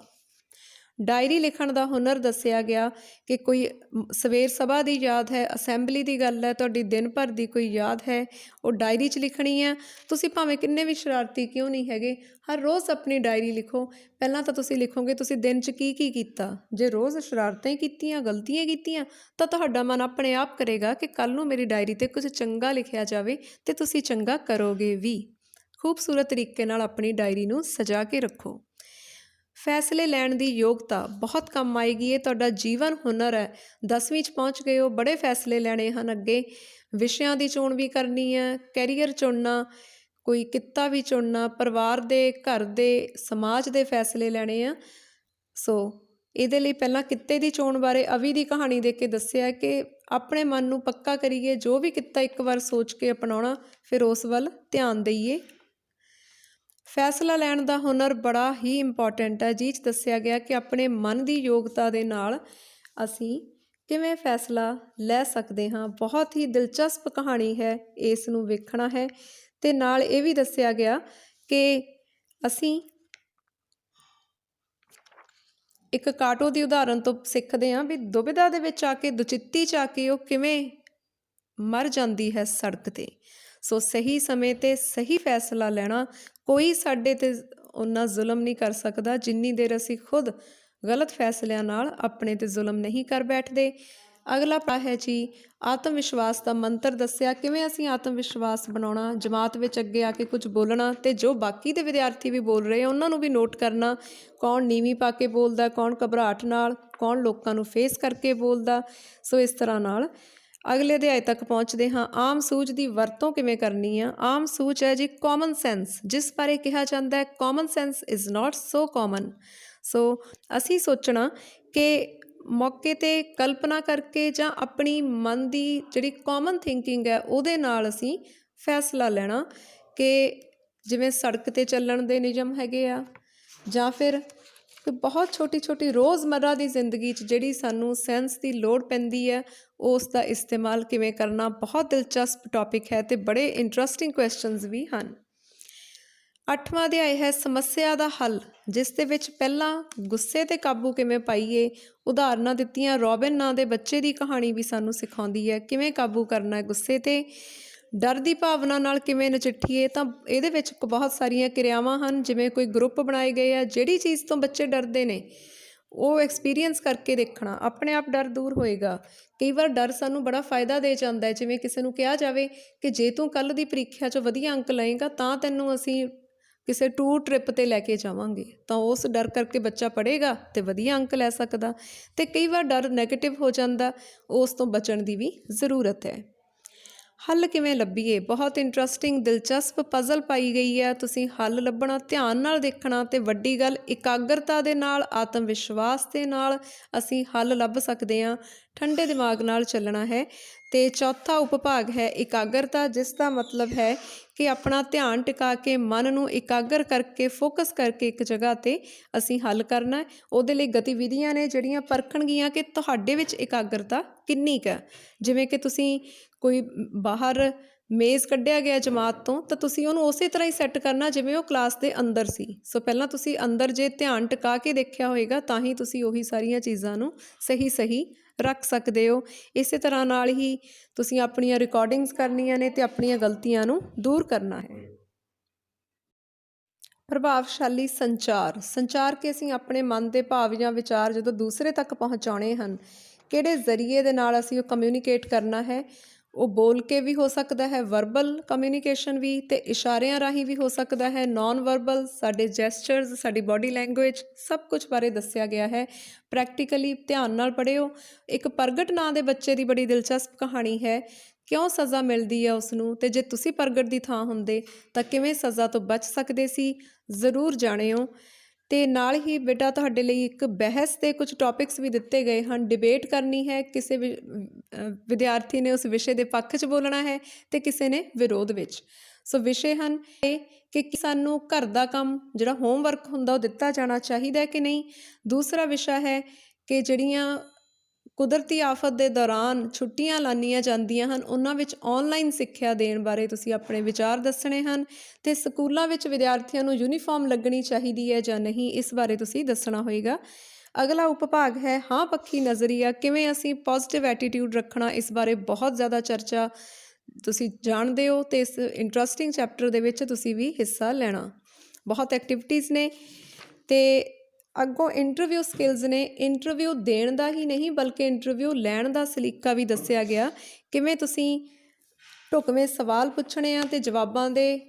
ਡਾਇਰੀ ਲਿਖਣ ਦਾ ਹੁਨਰ ਦੱਸਿਆ ਗਿਆ ਕਿ ਕੋਈ ਸਵੇਰ ਸਭਾ ਦੀ ਯਾਦ ਹੈ, ਅਸੈਂਬਲੀ ਦੀ ਗੱਲ ਹੈ, ਤੁਹਾਡੀ ਦਿਨ ਭਰ ਦੀ ਕੋਈ ਯਾਦ ਹੈ, ਉਹ ਡਾਇਰੀ 'ਚ ਲਿਖਣੀ ਹੈ। ਤੁਸੀਂ ਭਾਵੇਂ ਕਿੰਨੇ ਵੀ ਸ਼ਰਾਰਤੀ ਕਿਉਂ ਨਹੀਂ ਹੈਗੇ, ਹਰ ਰੋਜ਼ ਆਪਣੀ ਡਾਇਰੀ ਲਿਖੋ। ਪਹਿਲਾਂ ਤਾਂ ਤੁਸੀਂ ਲਿਖੋਗੇ ਤੁਸੀਂ ਦਿਨ 'ਚ ਕੀ ਕੀ ਕੀਤਾ। ਜੇ ਰੋਜ਼ ਸ਼ਰਾਰਤਾਂ ਹੀ ਕੀਤੀਆਂ, ਗਲਤੀਆਂ ਕੀਤੀਆਂ, ਤਾਂ ਤੁਹਾਡਾ ਮਨ ਆਪਣੇ ਆਪ ਕਰੇਗਾ ਕਿ ਕੱਲ੍ਹ ਨੂੰ ਮੇਰੀ ਡਾਇਰੀ 'ਤੇ ਕੁਝ ਚੰਗਾ ਲਿਖਿਆ ਜਾਵੇ, ਅਤੇ ਤੁਸੀਂ ਚੰਗਾ ਕਰੋਗੇ ਵੀ। ਖੂਬਸੂਰਤ ਤਰੀਕੇ ਨਾਲ ਆਪਣੀ ਡਾਇਰੀ ਨੂੰ ਸਜਾ ਕੇ ਰੱਖੋ। ਫੈਸਲੇ ਲੈਣ ਦੀ ਯੋਗਤਾ ਬਹੁਤ ਕੰਮ ਆਏਗੀ, ਇਹ ਤੁਹਾਡਾ ਜੀਵਨ ਹੁਨਰ ਹੈ। 10ਵੀਂ 'ਚ ਪਹੁੰਚ ਗਏ ਹੋ, ਬੜੇ ਫੈਸਲੇ ਲੈਣੇ ਹਨ ਅੱਗੇ। ਵਿਸ਼ਿਆਂ ਦੀ ਚੋਣ ਵੀ ਕਰਨੀ ਹੈ, ਕੈਰੀਅਰ ਚੁਣਨਾ, ਕੋਈ ਕਿੱਤਾ ਵੀ ਚੁਣਨਾ, ਪਰਿਵਾਰ ਦੇ, ਘਰ ਦੇ, ਸਮਾਜ ਦੇ ਫੈਸਲੇ ਲੈਣੇ ਆ। ਸੋ ਇਹਦੇ ਲਈ ਪਹਿਲਾਂ ਕਿੱਤੇ ਦੀ ਚੋਣ ਬਾਰੇ ਅਵੀ ਦੀ ਕਹਾਣੀ ਦੇਖ ਕੇ ਦੱਸਿਆ ਕਿ ਆਪਣੇ ਮਨ ਨੂੰ ਪੱਕਾ ਕਰੀਏ, ਜੋ ਵੀ ਕਿੱਤਾ ਇੱਕ ਵਾਰ ਸੋਚ ਕੇ ਅਪਣਾਉਣਾ, ਫਿਰ ਉਸ ਵੱਲ ਧਿਆਨ ਦਈਏ। ਫੈਸਲਾ ਲੈਣ ਦਾ ਹੁਨਰ ਬੜਾ ਹੀ ਇੰਪੋਰਟੈਂਟ ਹੈ, ਜਿਹ 'ਚ ਦੱਸਿਆ ਗਿਆ ਕਿ ਆਪਣੇ ਮਨ ਦੀ ਯੋਗਤਾ ਦੇ ਨਾਲ ਅਸੀਂ ਕਿਵੇਂ ਫੈਸਲਾ ਲੈ ਸਕਦੇ ਹਾਂ। ਬਹੁਤ ਹੀ ਦਿਲਚਸਪ ਕਹਾਣੀ ਹੈ, ਇਸ ਨੂੰ ਵੇਖਣਾ ਹੈ। ਅਤੇ ਨਾਲ ਇਹ ਵੀ ਦੱਸਿਆ ਗਿਆ ਕਿ ਅਸੀਂ ਇੱਕ ਕਾਟੋ ਦੀ ਉਦਾਹਰਨ ਤੋਂ ਸਿੱਖਦੇ ਹਾਂ ਵੀ ਦੁਬਿਧਾ ਦੇ ਵਿੱਚ ਆ ਕੇ, ਦੁਚਿੱਤੀ 'ਚ ਆ ਕੇ ਉਹ ਕਿਵੇਂ ਮਰ ਜਾਂਦੀ ਹੈ ਸੜਕ 'ਤੇ। ਸੋ ਸਹੀ ਸਮੇਂ 'ਤੇ ਸਹੀ ਫੈਸਲਾ ਲੈਣਾ, ਕੋਈ ਸਾਡੇ 'ਤੇ ਓਨਾ ਜ਼ੁਲਮ ਨਹੀਂ ਕਰ ਸਕਦਾ ਜਿੰਨੀ ਦੇਰ ਅਸੀਂ ਖੁਦ ਗਲਤ ਫੈਸਲਿਆਂ ਨਾਲ ਆਪਣੇ 'ਤੇ ਜ਼ੁਲਮ ਨਹੀਂ ਕਰ ਬੈਠਦੇ। ਅਗਲਾ ਪਾ ਹੈ ਜੀ ਆਤਮ ਵਿਸ਼ਵਾਸ ਦਾ ਮੰਤਰ ਦੱਸਿਆ, ਕਿਵੇਂ ਅਸੀਂ ਆਤਮ ਵਿਸ਼ਵਾਸ ਬਣਾਉਣਾ, ਜਮਾਤ ਵਿੱਚ ਅੱਗੇ ਆ ਕੇ ਕੁਝ ਬੋਲਣਾ ਅਤੇ ਜੋ ਬਾਕੀ ਦੇ ਵਿਦਿਆਰਥੀ ਵੀ ਬੋਲ ਰਹੇ ਉਹਨਾਂ ਨੂੰ ਵੀ ਨੋਟ ਕਰਨਾ, ਕੌਣ ਨੀਵੀਂ ਪਾ ਕੇ ਬੋਲਦਾ, ਕੌਣ ਘਬਰਾਹਟ ਨਾਲ, ਕੌਣ ਲੋਕਾਂ ਨੂੰ ਫੇਸ ਕਰਕੇ ਬੋਲਦਾ। ਸੋ ਇਸ ਤਰ੍ਹਾਂ ਨਾਲ ਅਗਲੇ ਅਧਿਆਏ ਤੱਕ ਪਹੁੰਚਦੇ ਹਾਂ। ਆਮ ਸੂਝ ਦੀ ਵਰਤੋਂ ਕਿਵੇਂ ਕਰਨੀ ਆ। ਆਮ ਸੂਝ ਹੈ ਜੀ ਕਾਮਨ ਸੈਂਸ, ਜਿਸ ਬਾਰੇ ਕਿਹਾ ਜਾਂਦਾ ਹੈ common sense is not so common. So ਅਸੀਂ ਸੋਚਣਾ ਕਿ ਮੌਕੇ 'ਤੇ ਕਲਪਨਾ ਕਰਕੇ ਜਾਂ ਆਪਣੀ ਮਨ ਦੀ ਜਿਹੜੀ ਕਾਮਨ ਥਿੰਕਿੰਗ ਹੈ ਉਹਦੇ ਨਾਲ ਅਸੀਂ ਫੈਸਲਾ ਲੈਣਾ ਕਿ ਜਿਵੇਂ ਸੜਕ 'ਤੇ ਚੱਲਣ ਦੇ ਨਿਯਮ ਹੈਗੇ ਆ, ਜਾਂ ਫਿਰ ਬਹੁਤ ਛੋਟੀ ਛੋਟੀ ਰੋਜ਼ਮर्रा ਦੀ ਜ਼ਿੰਦਗੀ 'ਚ ਜਿਹੜੀ ਸਾਨੂੰ ਸੈਂਸ ਦੀ ਲੋੜ ਪੈਂਦੀ ਹੈ ਉਸ ਦਾ ਇਸਤੇਮਾਲ ਕਿਵੇਂ ਕਰਨਾ। ਬਹੁਤ ਦਿਲਚਸਪ ਟੌਪਿਕ ਹੈ ਅਤੇ ਬੜੇ ਇੰਟਰਸਟਿੰਗ ਕੁਐਸਚਨਸ ਵੀ ਹਨ। 8ਵਾਂ ਅਧਿਆਇ ਹੈ ਸਮੱਸਿਆ ਦਾ ਹੱਲ, ਜਿਸ ਦੇ ਵਿੱਚ ਪਹਿਲਾਂ ਗੁੱਸੇ 'ਤੇ ਕਾਬੂ ਕਿਵੇਂ ਪਾਈਏ, ਉਦਾਹਰਨਾਂ ਦਿੱਤੀਆਂ। ਰੋਬਿਨ ਨਾਂ ਦੇ ਬੱਚੇ ਦੀ ਕਹਾਣੀ ਵੀ ਸਾਨੂੰ ਸਿਖਾਉਂਦੀ ਹੈ ਕਿਵੇਂ ਕਾਬੂ ਕਰਨਾ ਹੈ ਗੁੱਸੇ 'ਤੇ। ਡਰ ਦੀ ਭਾਵਨਾ ਨਾਲ ਕਿਵੇਂ ਨਜਿੱਠੀਏ, ਤਾਂ ਇਹਦੇ ਵਿੱਚ ਬਹੁਤ ਸਾਰੀਆਂ ਕਿਰਿਆਵਾਂ ਹਨ, ਜਿਵੇਂ ਕੋਈ ਗਰੁੱਪ ਬਣਾਏ ਗਏ ਆ, ਜਿਹੜੀ ਚੀਜ਼ ਤੋਂ ਬੱਚੇ ਡਰਦੇ ਨੇ ਉਹ ਐਕਸਪੀਰੀਅੰਸ ਕਰਕੇ ਦੇਖਣਾ, ਆਪਣੇ ਆਪ ਡਰ ਦੂਰ ਹੋਏਗਾ। ਕਈ ਵਾਰ ਡਰ ਸਾਨੂੰ ਬੜਾ ਫਾਇਦਾ ਦੇ ਜਾਂਦਾ ਹੈ, ਜਿਵੇਂ ਕਿਸੇ ਨੂੰ ਕਿਹਾ ਜਾਵੇ ਕਿ ਜੇ ਤੂੰ ਕੱਲ੍ਹ ਦੀ ਪ੍ਰੀਖਿਆ 'ਚ ਵਧੀਆ ਅੰਕ ਲਏਗਾ ਤਾਂ ਤੈਨੂੰ ਅਸੀਂ ਕਿਸੇ ਟੂਰ ਟ੍ਰਿਪ 'ਤੇ ਲੈ ਕੇ ਜਾਵਾਂਗੇ, ਤਾਂ ਉਸ ਡਰ ਕਰਕੇ ਬੱਚਾ ਪੜ੍ਹੇਗਾ ਅਤੇ ਵਧੀਆ ਅੰਕ ਲੈ ਸਕਦਾ। ਅਤੇ ਕਈ ਵਾਰ ਡਰ ਨੈਗੇਟਿਵ ਹੋ ਜਾਂਦਾ, ਉਸ ਤੋਂ ਬਚਣ ਦੀ ਵੀ ਜ਼ਰੂਰਤ ਹੈ। ਹੱਲ ਕਿਵੇਂ ਲੱਭੀਏ, ਬਹੁਤ ਇੰਟਰਸਟਿੰਗ ਦਿਲਚਸਪ ਪਜ਼ਲ ਪਾਈ ਗਈ ਹੈ। ਤੁਸੀਂ ਹੱਲ ਲੱਭਣਾ, ਧਿਆਨ ਨਾਲ ਦੇਖਣਾ, ਅਤੇ ਵੱਡੀ ਗੱਲ ਇਕਾਗਰਤਾ ਦੇ ਨਾਲ, ਆਤਮ ਵਿਸ਼ਵਾਸ ਦੇ ਨਾਲ ਅਸੀਂ ਹੱਲ ਲੱਭ ਸਕਦੇ ਹਾਂ। ਠੰਡੇ ਦਿਮਾਗ ਨਾਲ ਚੱਲਣਾ ਹੈ। ਅਤੇ ਚੌਥਾ ਉਪਭਾਗ ਹੈ ਇਕਾਗਰਤਾ, ਜਿਸ ਦਾ ਮਤਲਬ ਹੈ ਕਿ ਆਪਣਾ ਧਿਆਨ ਟਿਕਾ ਕੇ ਮਨ ਨੂੰ ਇਕਾਗਰ ਕਰਕੇ ਫੋਕਸ ਕਰਕੇ ਇੱਕ ਜਗ੍ਹਾ 'ਤੇ ਅਸੀਂ ਹੱਲ ਕਰਨਾ। ਉਹਦੇ ਲਈ ਗਤੀਵਿਧੀਆਂ ਨੇ ਜਿਹੜੀਆਂ ਪਰਖਣਗੀਆਂ ਕਿ ਤੁਹਾਡੇ ਵਿੱਚ ਇਕਾਗਰਤਾ ਕਿੰਨੀ ਕੁ ਹੈ। ਜਿਵੇਂ ਕਿ ਤੁਸੀਂ ਕੋਈ ਬਾਹਰ ਮੇਜ਼ ਕੱਢਿਆ ਗਿਆ ਜਮਾਤ ਤੋਂ, ਤਾਂ ਤੁਸੀਂ ਉਹਨੂੰ ਉਸੇ ਤਰ੍ਹਾਂ ਹੀ ਸੈੱਟ ਕਰਨਾ ਜਿਵੇਂ ਉਹ ਕਲਾਸ ਦੇ ਅੰਦਰ ਸੀ। ਸੋ ਪਹਿਲਾਂ ਤੁਸੀਂ ਅੰਦਰ ਜੇ ਧਿਆਨ ਟਿਕਾ ਕੇ ਦੇਖਿਆ ਹੋਏਗਾ ਤਾਂ ਹੀ ਤੁਸੀਂ ਉਹੀ ਸਾਰੀਆਂ ਚੀਜ਼ਾਂ ਨੂੰ ਸਹੀ ਰੱਖ ਸਕਦੇ ਹੋ। ਇਸੇ ਤਰ੍ਹਾਂ ਨਾਲ ਹੀ ਤੁਸੀਂ ਆਪਣੀਆਂ ਰਿਕਾਰਡਿੰਗਸ ਕਰਨੀਆਂ ਨੇ ਅਤੇ ਆਪਣੀਆਂ ਗਲਤੀਆਂ ਨੂੰ ਦੂਰ ਕਰਨਾ ਹੈ। ਪ੍ਰਭਾਵਸ਼ਾਲੀ ਸੰਚਾਰ ਕਿ ਅਸੀਂ ਆਪਣੇ ਮਨ ਦੇ ਭਾਵ ਜਾਂ ਵਿਚਾਰ ਜਦੋਂ ਦੂਸਰੇ ਤੱਕ ਪਹੁੰਚਾਉਣੇ ਹਨ, ਕਿਹੜੇ ਜ਼ਰੀਏ ਦੇ ਨਾਲ ਅਸੀਂ ਉਹ ਕਮਿਊਨੀਕੇਟ ਕਰਨਾ ਹੈ। ਉਹ ਬੋਲ ਕੇ ਵੀ ਹੋ ਸਕਦਾ ਹੈ, ਵਰਬਲ ਕਮਿਊਨੀਕੇਸ਼ਨ ਵੀ, ਅਤੇ ਇਸ਼ਾਰਿਆਂ ਰਾਹੀਂ ਵੀ ਹੋ ਸਕਦਾ ਹੈ, ਨੋਨ ਵਰਬਲ, ਸਾਡੇ ਜੈਸਚਰਸ, ਸਾਡੀ ਬਾਡੀ ਲੈਂਗੁਏਜ, ਸਭ ਕੁਝ ਬਾਰੇ ਦੱਸਿਆ ਗਿਆ ਹੈ। ਪ੍ਰੈਕਟੀਕਲੀ ਧਿਆਨ ਨਾਲ ਪੜ੍ਹਿਓ। ਇੱਕ ਪ੍ਰਗਟ ਨਾਂ ਦੇ ਬੱਚੇ ਦੀ ਬੜੀ ਦਿਲਚਸਪ ਕਹਾਣੀ ਹੈ, ਕਿਉਂ ਸਜ਼ਾ ਮਿਲਦੀ ਹੈ ਉਸਨੂੰ, ਅਤੇ ਜੇ ਤੁਸੀਂ ਪ੍ਰਗਟ ਦੀ ਥਾਂ ਹੁੰਦੇ ਤਾਂ ਕਿਵੇਂ ਸਜ਼ਾ ਤੋਂ ਬਚ ਸਕਦੇ ਸੀ, ਜ਼ਰੂਰ ਜਾਣਿਓ। ਅਤੇ ਨਾਲ ਹੀ ਬੇਟਾ ਤੁਹਾਡੇ ਲਈ ਇੱਕ ਬਹਿਸ ਦੇ ਕੁਝ ਟੌਪਿਕਸ ਵੀ ਦਿੱਤੇ ਗਏ ਹਨ। ਡਿਬੇਟ ਕਰਨੀ ਹੈ, ਕਿਸੇ ਵਿਦਿਆਰਥੀ ਨੇ ਉਸ ਵਿਸ਼ੇ ਦੇ ਪੱਖ 'ਚ ਬੋਲਣਾ ਹੈ ਅਤੇ ਕਿਸੇ ਨੇ ਵਿਰੋਧ ਵਿੱਚ। ਸੋ ਵਿਸ਼ੇ ਹਨ ਇਹ ਕਿ ਸਾਨੂੰ ਘਰ ਦਾ ਕੰਮ ਜਿਹੜਾ ਹੋਮਵਰਕ ਹੁੰਦਾ ਉਹ ਦਿੱਤਾ ਜਾਣਾ ਚਾਹੀਦਾ ਕਿ ਨਹੀਂ। ਦੂਸਰਾ ਵਿਸ਼ਾ ਹੈ ਕਿ ਜਿਹੜੀਆਂ ਕੁਦਰਤੀ ਆਫਤ ਦੇ ਦੌਰਾਨ ਛੁੱਟੀਆਂ ਲਾਈਆਂ ਜਾਂਦੀਆਂ ਹਨ, ਉਹਨਾਂ ਵਿੱਚ ਔਨਲਾਈਨ ਸਿੱਖਿਆ ਦੇਣ ਬਾਰੇ ਤੁਸੀਂ ਆਪਣੇ ਵਿਚਾਰ ਦੱਸਣੇ ਹਨ। ਅਤੇ ਸਕੂਲਾਂ ਵਿੱਚ ਵਿਦਿਆਰਥੀਆਂ ਨੂੰ ਯੂਨੀਫਾਰਮ ਲੱਗਣੀ ਚਾਹੀਦੀ ਹੈ ਜਾਂ ਨਹੀਂ, ਇਸ ਬਾਰੇ ਤੁਸੀਂ ਦੱਸਣਾ ਹੋਏਗਾ। ਅਗਲਾ ਉਪਭਾਗ ਹੈ ਹਾਂ ਪੱਖੀ ਨਜ਼ਰੀਆ, ਕਿਵੇਂ ਅਸੀਂ ਪੋਜ਼ੀਟਿਵ ਐਟੀਟਿਊਡ ਰੱਖਣਾ, ਇਸ ਬਾਰੇ ਬਹੁਤ ਜ਼ਿਆਦਾ ਚਰਚਾ ਤੁਸੀਂ ਜਾਣਦੇ ਹੋ, ਅਤੇ ਇਸ ਇੰਟਰਸਟਿੰਗ ਚੈਪਟਰ ਦੇ ਵਿੱਚ ਤੁਸੀਂ ਵੀ ਹਿੱਸਾ ਲੈਣਾ। ਬਹੁਤ ਐਕਟੀਵਿਟੀਜ਼ ਨੇ। ਅਤੇ ਅੱਗੋਂ ਇੰਟਰਵਿਊ ਸਕਿੱਲਸ ਨੇ। ਇੰਟਰਵਿਊ ਦੇਣ ਦਾ ਹੀ ਨਹੀਂ ਬਲਕਿ ਇੰਟਰਵਿਊ ਲੈਣ ਦਾ ਸਲੀਕਾ ਵੀ ਦੱਸਿਆ ਗਿਆ, ਕਿਵੇਂ ਤੁਸੀਂ ਢੁਕਵੇਂ ਸਵਾਲ ਪੁੱਛਣੇ ਆ ਅਤੇ ਜਵਾਬਾਂ ਦੇ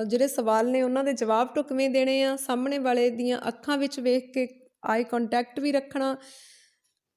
ਜਿਹੜੇ ਸਵਾਲ ਨੇ ਉਹਨਾਂ ਦੇ ਜਵਾਬ ਢੁਕਵੇਂ ਦੇਣੇ ਆ। ਸਾਹਮਣੇ ਵਾਲੇ ਦੀਆਂ ਅੱਖਾਂ ਵਿੱਚ ਵੇਖ ਕੇ ਆਈ ਕੰਟੈਕਟ ਵੀ ਰੱਖਣਾ,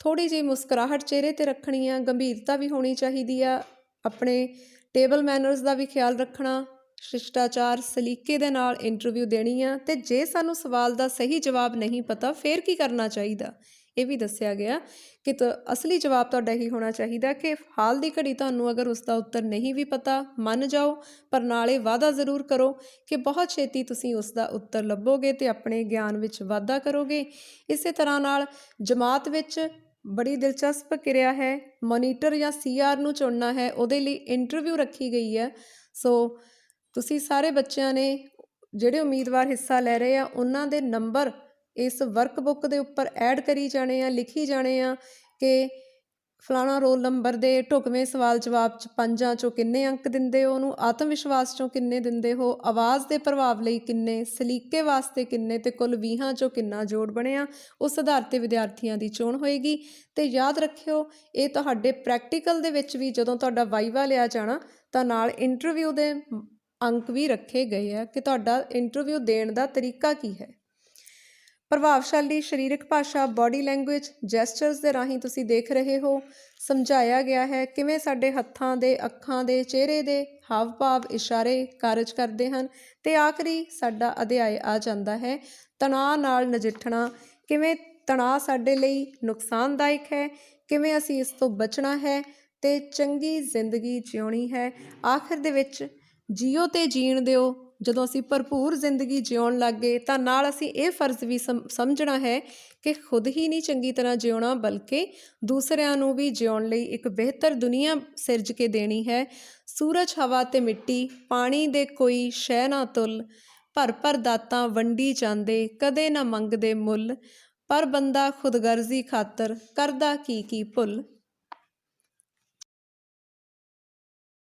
ਥੋੜ੍ਹੀ ਜਿਹੀ ਮੁਸਕਰਾਹਟ ਚਿਹਰੇ 'ਤੇ ਰੱਖਣੀ ਆ, ਗੰਭੀਰਤਾ ਵੀ ਹੋਣੀ ਚਾਹੀਦੀ ਆ, ਆਪਣੇ ਟੇਬਲ ਮੈਨਰਸ ਦਾ ਵੀ ਖਿਆਲ ਰੱਖਣਾ, ਸ਼ਿਸ਼ਟਾਚਾਰ ਸਲੀਕੇ ਦੇ ਨਾਲ ਇੰਟਰਵਿਊ ਦੇਣੀ ਆ। ਅਤੇ ਜੇ ਸਾਨੂੰ ਸਵਾਲ ਦਾ ਸਹੀ ਜਵਾਬ ਨਹੀਂ ਪਤਾ ਫਿਰ ਕੀ ਕਰਨਾ ਚਾਹੀਦਾ, ਇਹ ਵੀ ਦੱਸਿਆ ਗਿਆ ਕਿ ਅਸਲੀ ਜਵਾਬ ਤੁਹਾਡਾ ਇਹੀ ਹੋਣਾ ਚਾਹੀਦਾ ਕਿ ਹਾਲ ਦੀ ਘੜੀ ਤੁਹਾਨੂੰ ਅਗਰ ਉਸ ਦਾ ਉੱਤਰ ਨਹੀਂ ਵੀ ਪਤਾ ਮੰਨ ਜਾਓ, ਪਰ ਨਾਲੇ ਵਾਅਦਾ ਜ਼ਰੂਰ ਕਰੋ ਕਿ ਬਹੁਤ ਛੇਤੀ ਤੁਸੀਂ ਉਸ ਦਾ ਉੱਤਰ ਲੱਭੋਗੇ ਅਤੇ ਆਪਣੇ ਗਿਆਨ ਵਿੱਚ ਵਾਧਾ ਕਰੋਗੇ। ਇਸੇ ਤਰ੍ਹਾਂ ਨਾਲ ਜਮਾਤ ਵਿੱਚ ਬੜੀ ਦਿਲਚਸਪ ਕਿਰਿਆ ਹੈ, ਮੋਨੀਟਰ ਜਾਂ CR ਨੂੰ ਚੁਣਨਾ ਹੈ, ਉਹਦੇ ਲਈ ਇੰਟਰਵਿਊ ਰੱਖੀ ਗਈ ਹੈ। ਸੋ ਤੁਸੀਂ ਸਾਰੇ ਬੱਚਿਆਂ ਨੇ ਜਿਹੜੇ ਉਮੀਦਵਾਰ ਹਿੱਸਾ ਲੈ ਰਹੇ ਆ ਉਹਨਾਂ ਦੇ ਨੰਬਰ ਇਸ ਵਰਕਬੁੱਕ ਦੇ ਉੱਪਰ ਐਡ ਕਰੀ ਜਾਣੇ ਆ, ਲਿਖੀ ਜਾਣੇ ਆ ਕਿ ਫਲਾਣਾ ਰੋਲ ਨੰਬਰ ਦੇ ਢੁਕਵੇਂ ਸਵਾਲ ਜਵਾਬ 'ਚ 5 ਚੋਂ ਕਿੰਨੇ ਅੰਕ ਦਿੰਦੇ ਹੋ ਉਹਨੂੰ, ਆਤਮ ਵਿਸ਼ਵਾਸ 'ਚੋਂ ਕਿੰਨੇ ਦਿੰਦੇ ਹੋ, ਆਵਾਜ਼ ਦੇ ਪ੍ਰਭਾਵ ਲਈ ਕਿੰਨੇ, ਸਲੀਕੇ ਵਾਸਤੇ ਕਿੰਨੇ ਤੇ ਕੁੱਲ 20 ਚੋਂ ਕਿੰਨਾ ਜੋੜ ਬਣਿਆ। ਉਸ ਆਧਾਰ 'ਤੇ ਵਿਦਿਆਰਥੀਆਂ ਦੀ ਚੋਣ ਹੋਏਗੀ। ਤੇ ਯਾਦ ਰੱਖਿਓ, ਇਹ ਤੁਹਾਡੇ ਪ੍ਰੈਕਟੀਕਲ ਦੇ ਵਿੱਚ ਵੀ ਜਦੋਂ ਤੁਹਾਡਾ ਵਾਈਵਾ ਲਿਆ ਜਾਣਾ ਤਾਂ ਨਾਲ ਇੰਟਰਵਿਊ ਦੇ ਅੰਕ ਵੀ ਰੱਖੇ ਗਏ ਆ ਕਿ ਤੁਹਾਡਾ ਇੰਟਰਵਿਊ ਦੇਣ ਦਾ ਤਰੀਕਾ ਕੀ ਹੈ। ਪ੍ਰਭਾਵਸ਼ਾਲੀ ਸਰੀਰਕ ਭਾਸ਼ਾ, ਬਾਡੀ ਲੈਂਗੁਏਜ, ਜੈਸਚਰਸ ਦੇ ਰਾਹੀਂ ਤੁਸੀਂ ਦੇਖ ਰਹੇ ਹੋ। ਸਮਝਾਇਆ ਗਿਆ ਹੈ ਕਿਵੇਂ ਸਾਡੇ ਹੱਥਾਂ ਦੇ, ਅੱਖਾਂ ਦੇ, ਚਿਹਰੇ ਦੇ ਹਾਵ ਭਾਵ, ਇਸ਼ਾਰੇ ਕਾਰਜ ਕਰਦੇ ਹਨ। ਤੇ ਆਖਰੀ ਸਾਡਾ ਅਧਿਆਇ ਆ ਜਾਂਦਾ ਹੈ ਤਣਾਅ ਨਾਲ ਨਜਿੱਠਣਾ। ਕਿਵੇਂ ਤਣਾਅ ਸਾਡੇ ਲਈ ਨੁਕਸਾਨਦਾਇਕ ਹੈ, ਕਿਵੇਂ ਅਸੀਂ ਇਸ ਤੋਂ ਬਚਣਾ ਹੈ ਤੇ ਚੰਗੀ ਜ਼ਿੰਦਗੀ ਜਿਉਣੀ ਹੈ। ਆਖਿਰ ਦੇ ਵਿੱਚ ਜੀਓ ਤੇ ਜੀਣ ਦਿਓ। ਜਦੋਂ ਅਸੀਂ ਭਰਪੂਰ ਜ਼ਿੰਦਗੀ ਜਿਉਣ ਲੱਗ ਗਏ ਤਾਂ ਨਾਲ ਅਸੀਂ ਇਹ ਫਰਜ਼ ਵੀ ਸਮਝਣਾ ਹੈ ਕਿ ਖੁਦ ਹੀ ਨਹੀਂ ਚੰਗੀ ਤਰ੍ਹਾਂ ਜਿਉਣਾ, ਬਲਕਿ ਦੂਸਰਿਆਂ ਨੂੰ ਵੀ ਜਿਉਣ ਲਈ ਇੱਕ ਬਿਹਤਰ ਦੁਨੀਆ ਸਿਰਜ ਕੇ ਦੇਣੀ ਹੈ। ਸੂਰਜ, ਹਵਾ ਤੇ ਮਿੱਟੀ, ਪਾਣੀ ਦੇ ਕੋਈ ਸ਼ੈ ਨਾ ਤੁੱਲ, ਭਰ ਭਰ ਦਾਤਾਂ ਵੰਡੀ ਜਾਂਦੇ, ਕਦੇ ਨਾ ਮੰਗਦੇ ਮੁੱਲ, ਪਰ ਬੰਦਾ ਖੁਦਗਰਜ਼ੀ ਖਾਤਰ ਕਰਦਾ ਕੀ ਭੁੱਲ।